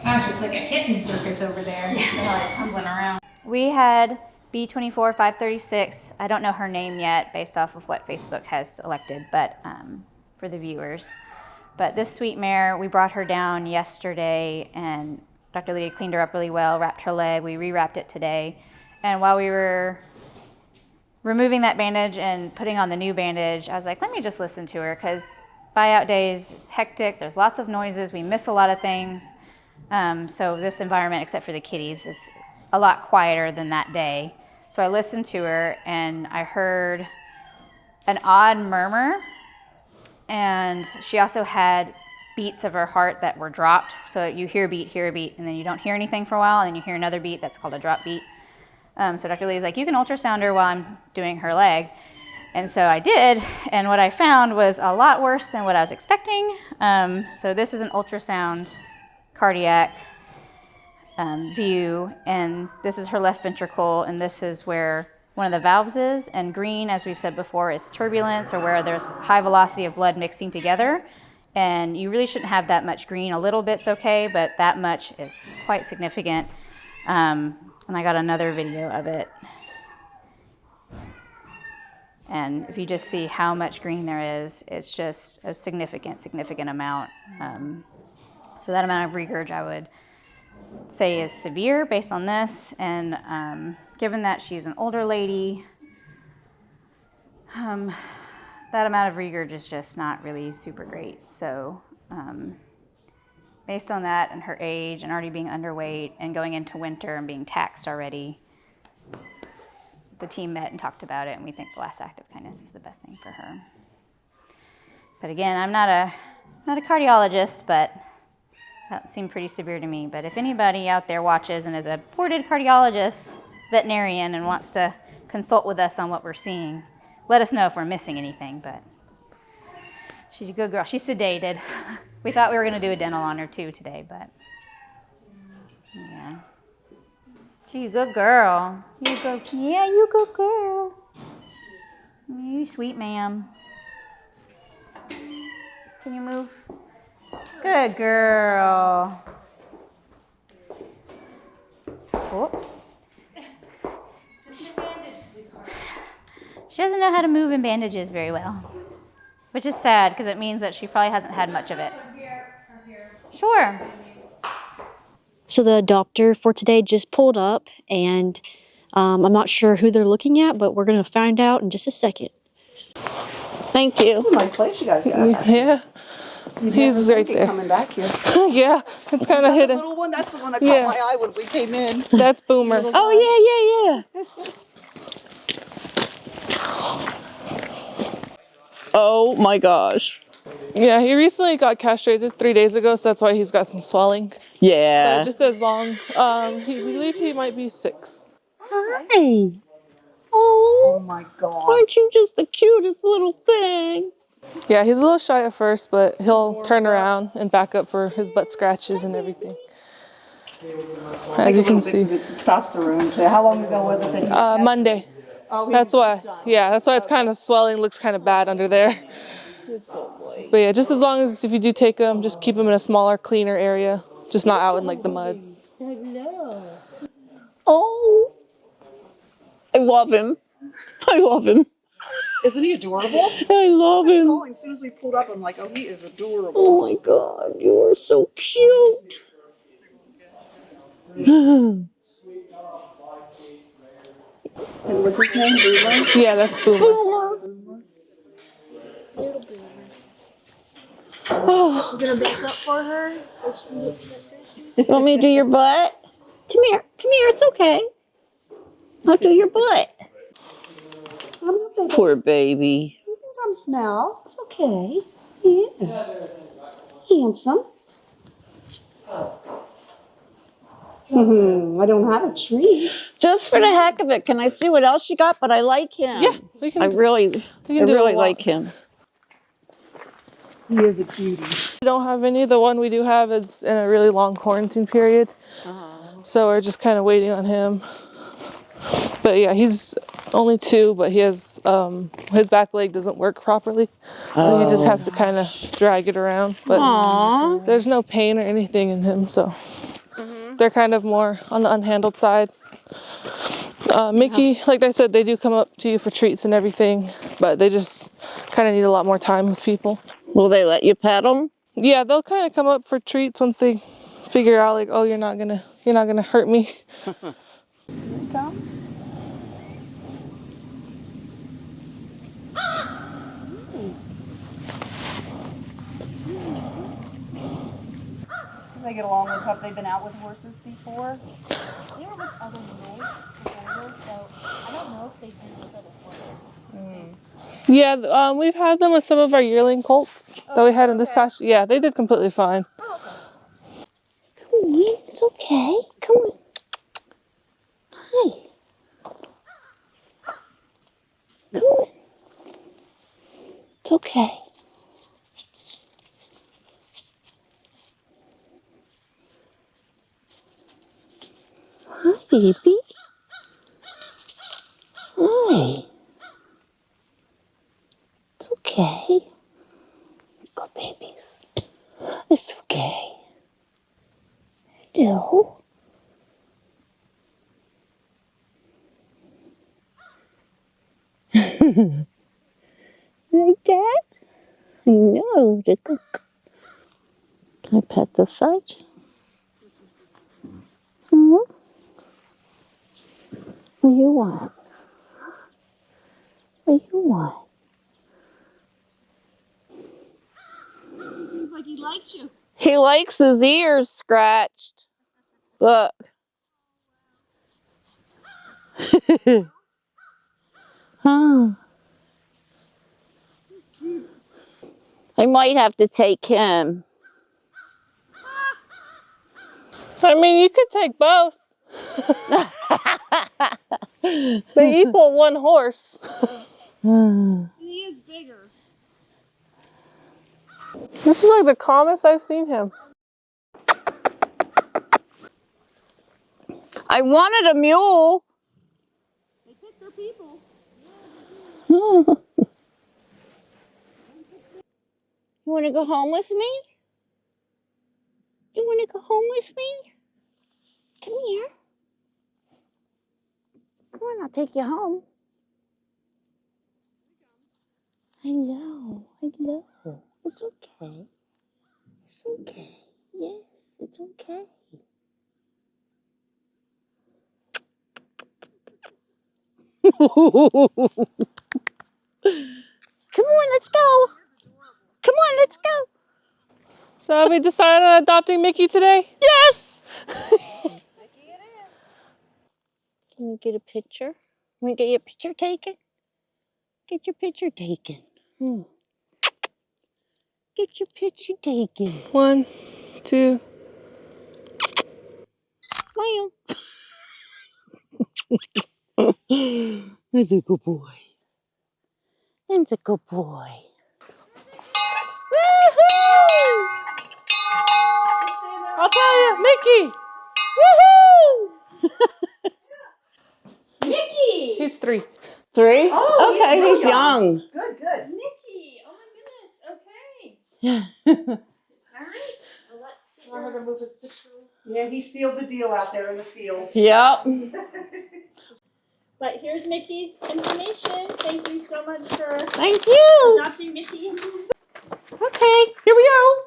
Gosh, it's like a kitten circus over there. They're like tumbling around. We had B24536. I don't know her name yet based off of what Facebook has elected, but for the viewers. But this sweet mare, we brought her down yesterday and Dr. Lydia cleaned her up really well, wrapped her leg. We rewrapped it today. And while we were removing that bandage and putting on the new bandage, I was like, let me just listen to her because buyout days, it's hectic. There's lots of noises. We miss a lot of things. So this environment, except for the kitties, is a lot quieter than that day. So I listened to her and I heard an odd murmur, and she also had beats of her heart that were dropped. So you hear a beat, and then you don't hear anything for a while, and then you hear another beat that's called a drop beat. So Dr. Lee's like, you can ultrasound her while I'm doing her leg. And so I did, and what I found was a lot worse than what I was expecting. So this is an ultrasound cardiac view, and this is her left ventricle, and this is where one of the valves is, and green, as we've said before, is turbulence, or where there's high velocity of blood mixing together, and you really shouldn't have that much green. A little bit's okay, but that much is quite significant. And I got another video of it, and if you just see how much green there is, it's just a significant amount. So that amount of regurg I would say is severe based on this, and given that she's an older lady, that amount of regurg is just not really super great. So based on that and her age and already being underweight and going into winter and being taxed already, the team met and talked about it, and we think the last act of kindness is the best thing for her. But again, I'm not a cardiologist, but that seemed pretty severe to me. But if anybody out there watches and is a boarded cardiologist, veterinarian, and wants to consult with us on what we're seeing, let us know if we're missing anything. But she's a good girl. She's sedated. We thought we were going to do a dental on her too today, but yeah. She's a good girl. You good girl. You sweet ma'am. Can you move? Good girl. Oh. She doesn't know how to move in bandages very well, which is sad because it means that she probably hasn't had much of it. Sure. So the adopter for today just pulled up, and I'm not sure who they're looking at, but we're going to find out in just a second. Thank you. Oh, nice place you guys got. Yeah. He's right there. Coming back here. Yeah, it's kind of hidden. The little one, that's the one that caught my eye when we came in. That's Boomer. Oh, yeah. Oh my gosh. Yeah, he recently got castrated 3 days ago, so that's why he's got some swelling. Yeah. But just as long, we believe he might be 6. Hi. Oh my God. Aren't you just the cutest little thing? Yeah, he's a little shy at first, but he'll turn around and back up for his butt scratches and everything. As you can see. Testosterone too. How long ago was it that he was Monday. Oh, that's why. Yeah, that's why it's kind of swelling, looks kind of bad under there. But yeah, just as long as if you do take him, just keep him in a smaller, cleaner area, just not out in like the mud. Hello. Oh, I love him. I love him. Isn't he adorable? I love him. I saw him as soon as we pulled up. I'm like, oh, he is adorable. Oh my God, you are so cute. And what's his name? Boomer? Yeah, that's Boomer. Little Boomer. Oh. We're gonna back up for her so she can get to the pictures. You want me to do your butt? Come here, it's okay. I'll do your butt. Poor baby. You can come smell. It's okay. Yeah. Handsome. I don't have a tree. Just for the heck of it, can I see what else you got? But I like him. Yeah, we can. I really like him. He is a cutie. We don't have any. The one we do have is in a really long quarantine period. So we're just kind of waiting on him. But yeah, he's only 2, but he has, his back leg doesn't work properly. So he just has to kind of drag it around. But there's no pain or anything in him, so they're kind of more on the unhandled side. Mickey, like I said, they do come up to you for treats and everything, but they just kind of need a lot more time with people. Will they let you pet them? Yeah, they'll kind of come up for treats once they figure out, like, oh, you're not gonna hurt me. Here he comes. They get along with, have they been out with horses before? They were with other mules before, so I don't know if they've been with other horses. Yeah, we've had them with some of our yearling colts that we had in this pasture. Yeah, they did completely fine. Come on, it's okay. Come on. Hi. Come on. It's okay. Hi, baby. Hi. It's okay. Good babies. It's okay. Hello. Like that? I know. Can I pet this side? What do you want? What do you want? Seems like he likes you. He likes his ears scratched. Look. Huh. I might have to take him. I mean, you could take both. They equal one horse. He is bigger. This is like the calmest I've seen him. I wanted a mule. They pick their people. You want to go home with me? You want to go home with me? Come here. Come on, I'll take you home. I know. It's okay. It's okay. Yes, it's okay. Come on, let's go. Come on, let's go. So have we decided on adopting Mickey today? Yes! Let me get a picture. Want to get your picture taken? Get your picture taken. Get your picture taken. 1, 2. Smile. That's a good boy. That's a good boy. Woohoo! I'll tell you, Mickey. Woohoo! Mickey! He's 3. 3? Oh, okay, he's he's young. Good, good. Mickey! Oh my goodness. Okay. All right. Well, let's Want her to move his picture? Yeah, he sealed the deal out there in the field. Yep. But here's Mickey's information. Thank you so much for Thank you. adopting Mickey. Okay, here we go.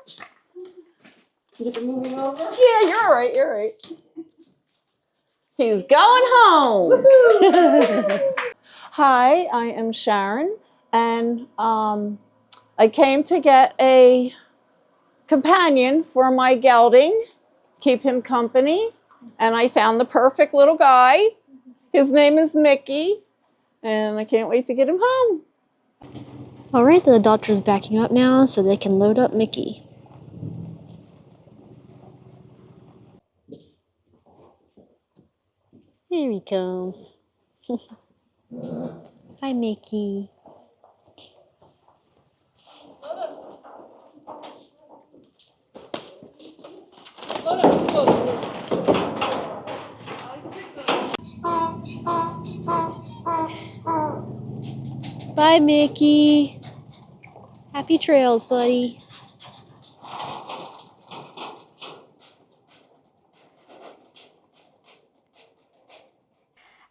Get him moving over? Yeah, you're all right. You're all right. He's going home. Hi, I am Sharon, and I came to get a companion for my gelding, keep him company, and I found the perfect little guy. His name is Mickey, and I can't wait to get him home. All right, the adopter's backing up now so they can load up Mickey. Here he comes. Hi, Mickey. Bye, Mickey. Happy trails, buddy.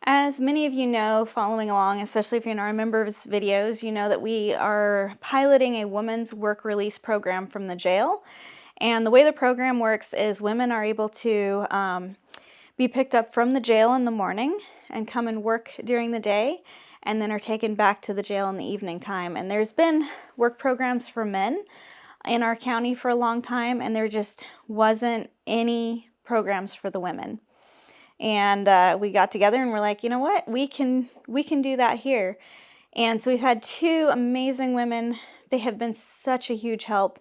As many of you know, following along, especially if you're in our members videos, you know that we are piloting a women's work release program from the jail. And the way the program works is women are able to be picked up from the jail in the morning and come and work during the day, and then are taken back to the jail in the evening time. And there's been work programs for men in our county for a long time, and there just wasn't any programs for the women. And we got together and we're like, you know what, we can do that here. And so we've had 2 amazing women. They have been such a huge help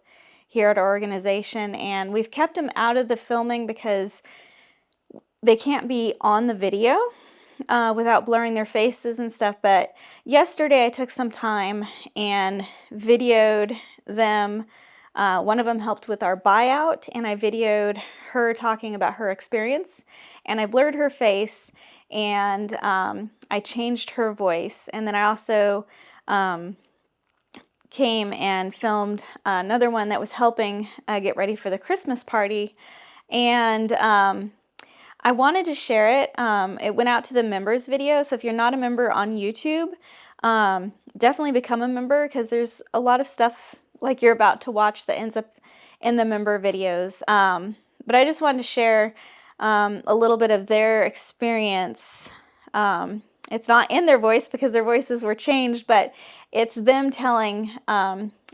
here at our organization, and we've kept them out of the filming because they can't be on the video without blurring their faces and stuff. But yesterday I took some time and videoed them. One of them helped with our buyout, and I videoed her talking about her experience, and I blurred her face, and I changed her voice. And then I also came and filmed another one that was helping get ready for the Christmas party, and I wanted to share it. It went out to the members video, so if you're not a member on YouTube, definitely become a member, because there's a lot of stuff like you're about to watch that ends up in the member videos. But I just wanted to share a little bit of their experience. It's not in their voice because their voices were changed, but it's them telling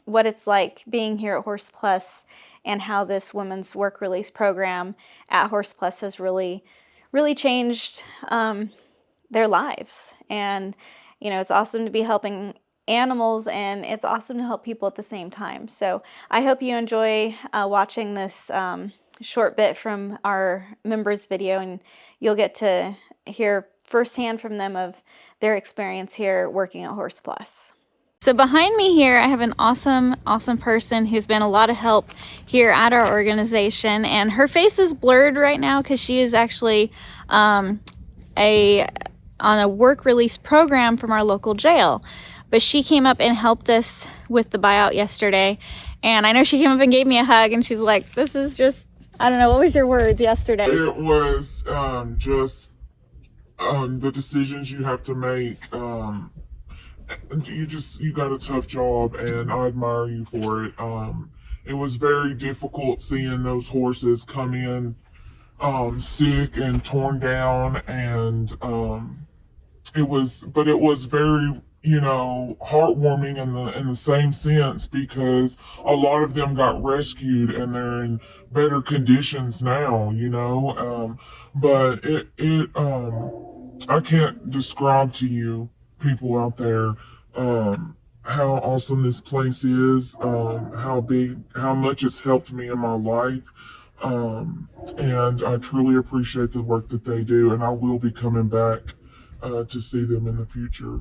what it's like being here at Horse Plus, and how this women's work release program at Horse Plus has really changed their lives. And, you know, it's awesome to be helping animals, and it's awesome to help people at the same time. So I hope you enjoy watching this short bit from our members video, and you'll get to hear firsthand from them of their experience here working at Horse Plus. So behind me here, I have an awesome person who's been a lot of help here at our organization, and her face is blurred right now because she is actually on a work release program from our local jail. But she came up and helped us with the buyout yesterday, and I know she came up and gave me a hug, and she's like, this is just, I don't know, what was your words yesterday? It was just the decisions you have to make. You got a tough job, and I admire you for it. It was very difficult seeing those horses come in sick and torn down, and it was very, you know, heartwarming in the same sense, because a lot of them got rescued and they're in better conditions now, you know. But I can't describe to you, people out there, how awesome this place is, how much it's helped me in my life. And I truly appreciate the work that they do, and I will be coming back to see them in the future.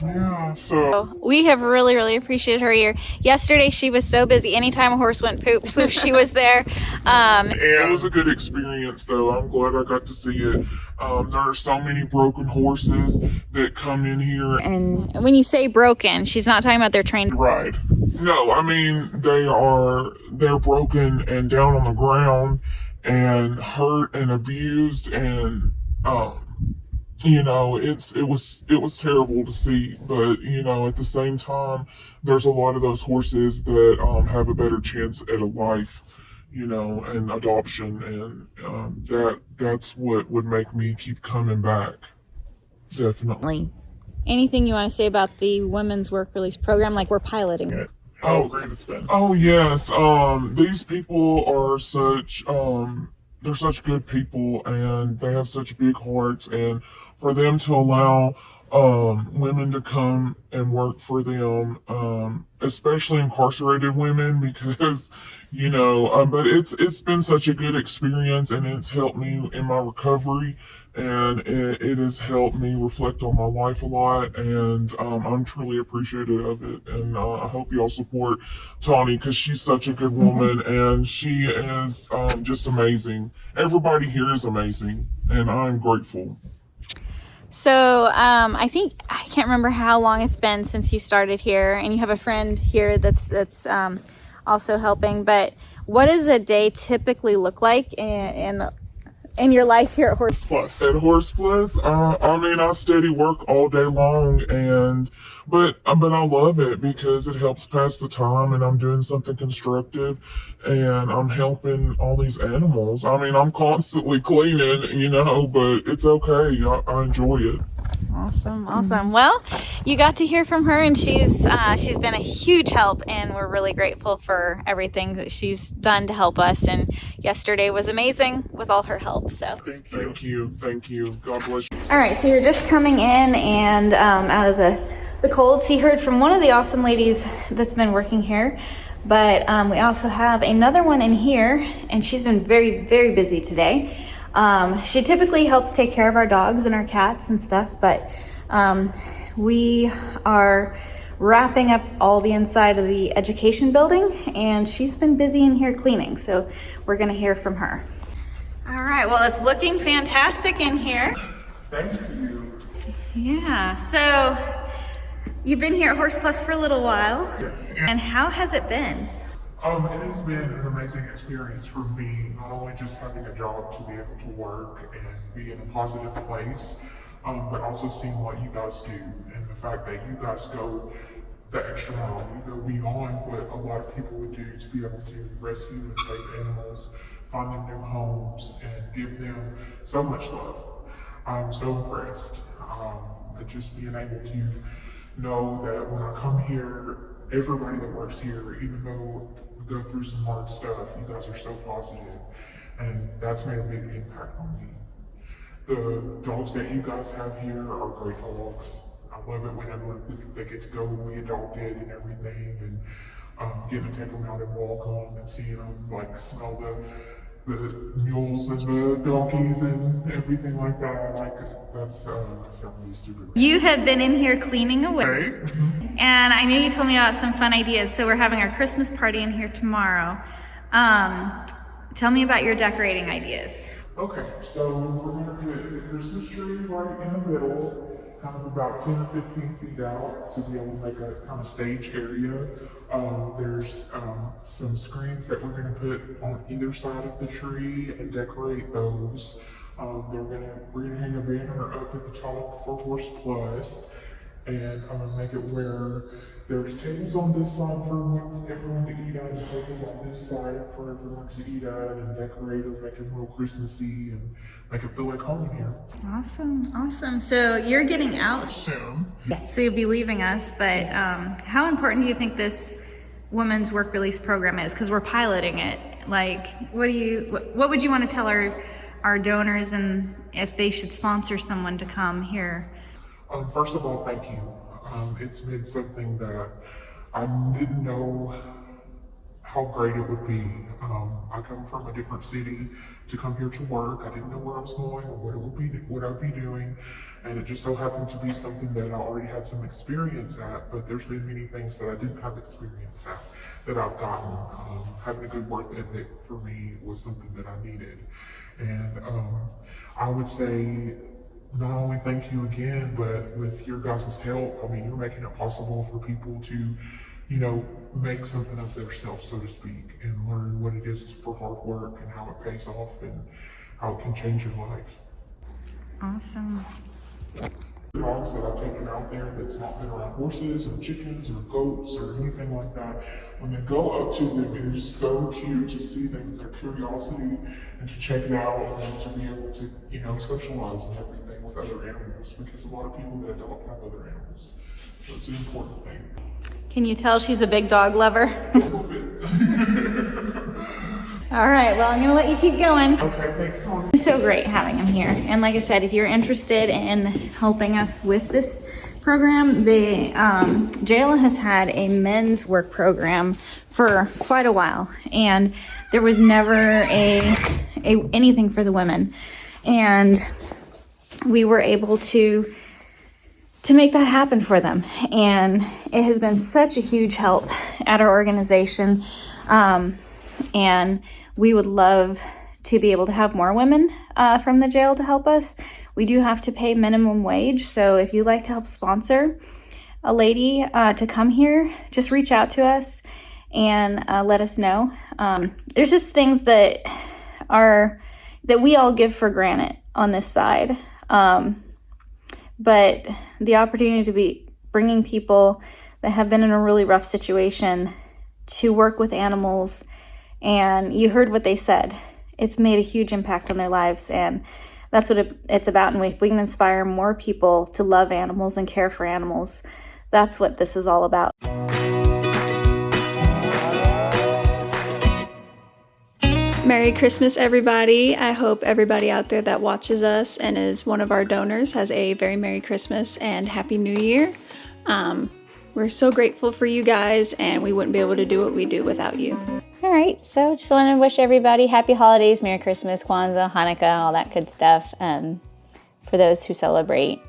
Yeah, so we have really, really appreciated her here. Yesterday she was so busy. Anytime a horse went poop, poof, she was there. And it was a good experience, though. I'm glad I got to see it. There are so many broken horses that come in here. And when you say broken, she's not talking about their trained. Right. No, I mean, they're broken and down on the ground and hurt and abused, and you know, it was terrible to see. But you know, at the same time, there's a lot of those horses that have a better chance at a life, you know, and adoption, and that's what would make me keep coming back. Definitely. Anything you want to say about the women's work release program? Like, we're piloting it. How great it's been. Oh yes, these people are such they're such good people, and they have such big hearts, and for them to allow women to come and work for them, especially incarcerated women, because you know, but it's been such a good experience, and it's helped me in my recovery, and it has helped me reflect on my life a lot, and I'm truly appreciative of it. And I hope y'all support Tawny, because she's such a good woman, and she is just amazing. Everybody here is amazing, and I'm grateful. So I can't remember how long it's been since you started here, and you have a friend here that's also helping. But what does a day typically look like in your life here at Horse Plus? At Horse Plus, I mean, I steady work all day long, but I love it because it helps pass the time, and I'm doing something constructive, and I'm helping all these animals. I mean, I'm constantly cleaning, you know, but it's okay. I enjoy it. Awesome. Well, you got to hear from her, and she's been a huge help, and we're really grateful for everything that she's done to help us. And yesterday was amazing with all her help. So thank you. God bless you. All right, so you're just coming in and out of the cold. So you heard from one of the awesome ladies that's been working here, but we also have another one in here, and she's been very, very busy today. She typically helps take care of our dogs and our cats and stuff, but we are wrapping up all the inside of the education building, and she's been busy in here cleaning, so we're gonna hear from her. All right, well, it's looking fantastic in here. Thank you. Yeah, so you've been here at Horse Plus for a little while. Yes. And how has it been? It has been an amazing experience for me, not only just having a job to be able to work and be in a positive place, but also seeing what you guys do, and the fact that you guys go the extra mile. You go beyond what a lot of people would do to be able to rescue and save animals, find them new homes, and give them so much love. I'm so impressed. Just being able to know that when I come here, everybody that works here, even though we go through some hard stuff, you guys are so positive, and that's made a big impact on me. The dogs that you guys have here are great dogs. I love it whenever they get to go and be adopted and everything, and getting to take them out and walk them and seeing them like smell the mules and the donkeys and everything like that. That's really stupid. You have been in here cleaning away, and I know you told me about some fun ideas. So we're having our Christmas party in here tomorrow. Tell me about your decorating ideas. Okay, so we're going to put the Christmas tree right in the middle, kind of about 10 or 15 feet out, to be able to make a kind of stage area. There's some screens that we're going to put on either side of the tree and decorate those. We're gonna hang a banner up at the top for Horse Plus, and make it where there's tables on this side for everyone to eat at, and tables on this side for everyone to eat at, and decorate it, make it real Christmassy, and make it feel like home in here. Awesome. So you're getting out soon. Yes. So you'll be leaving us, but how important do you think this women's work release program is? Because we're piloting it. Like, what would you want to tell our donors, and if they should sponsor someone to come here? First of all, thank you. It's been something that I didn't know how great it would be. I come from a different city to come here to work. I didn't know where I was going or what I'd be doing, and it just so happened to be something that I already had some experience at. But there's been many things that I didn't have experience at that I've gotten. Having a good work ethic for me was something that I needed, and I would say, not only thank you again, but with your guys' help, I mean, you're making it possible for people to, make something of themselves, so to speak, and learn what it is for hard work and how it pays off and how it can change your life. Awesome. Dogs that I've taken out there that's not been around horses or chickens or goats or anything like that, when they go up to them, it is so cute to see them, their curiosity, and to check it out, and to be able to, socialize and everything with other animals, because a lot of people that don't have other animals. So it's an important thing. Can you tell she's a big dog lover? A little bit. All right, well, I'm gonna let you keep going. Okay, thanks, Tony. It's so great having him here. And like I said, if you're interested in helping us with this program, the jail has had a men's work program for quite a while, and there was never anything for the women. And we were able to make that happen for them. And it has been such a huge help at our organization. And we would love to be able to have more women from the jail to help us. We do have to pay minimum wage. So if you'd like to help sponsor a lady to come here, just reach out to us and let us know. There's just things that we all give for granted on this side. But the opportunity to be bringing people that have been in a really rough situation to work with animals, and you heard what they said. It's made a huge impact on their lives, and that's what it's about. And if we can inspire more people to love animals and care for animals, that's what this is all about. Merry Christmas, everybody. I hope everybody out there that watches us and is one of our donors has a very Merry Christmas and Happy New Year. We're so grateful for you guys, and we wouldn't be able to do what we do without you. All right, so just want to wish everybody happy holidays, Merry Christmas, Kwanzaa, Hanukkah, all that good stuff for those who celebrate.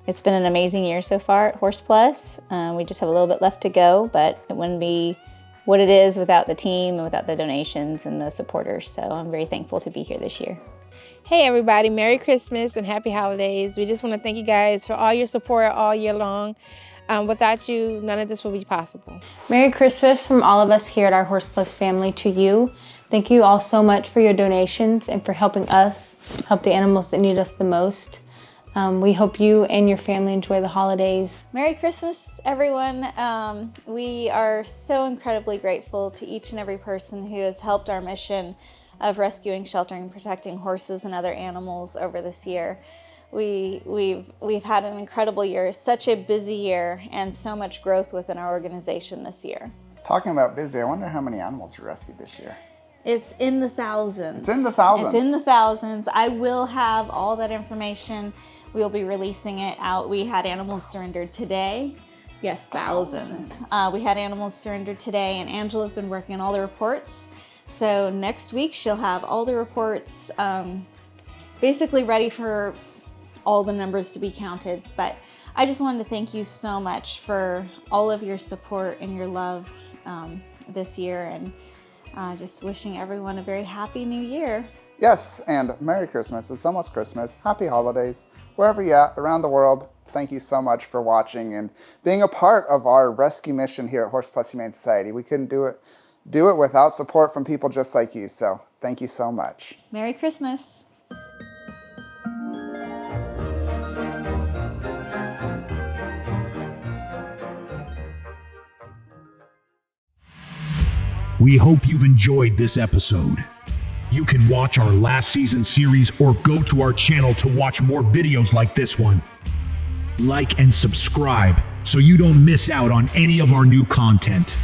It's been an amazing year so far at Horse Plus. We just have a little bit left to go, but it wouldn't be what it is without the team and without the donations and the supporters. So I'm very thankful to be here this year. Hey everybody, Merry Christmas and Happy Holidays. We just want to thank you guys for all your support all year long. Without you, none of this would be possible. Merry Christmas from all of us here at our Horse Plus family to you. Thank you all so much for your donations and for helping us help the animals that need us the most. We hope you and your family enjoy the holidays. Merry Christmas, everyone. We are so incredibly grateful to each and every person who has helped our mission of rescuing, sheltering, and protecting horses and other animals over this year. We've had an incredible year, such a busy year, and so much growth within our organization this year. Talking about busy, I wonder how many animals you rescued this year. It's in the thousands. It's in the thousands. It's in the thousands. I will have all that information. We'll be releasing it out. We had animals surrendered today. Yes, thousands. We had animals surrendered today, and Angela's been working on all the reports. So next week she'll have all the reports basically ready for all the numbers to be counted. But I just wanted to thank you so much for all of your support and your love this year, and just wishing everyone a very happy new year. Yes, and Merry Christmas. It's almost Christmas. Happy holidays. Wherever you're at around the world, thank you so much for watching and being a part of our rescue mission here at Horse Plus Humane Society. We couldn't do it without support from people just like you, so thank you so much. Merry Christmas. We hope you've enjoyed this episode. You can watch our last season series or go to our channel to watch more videos like this one. Like and subscribe so you don't miss out on any of our new content.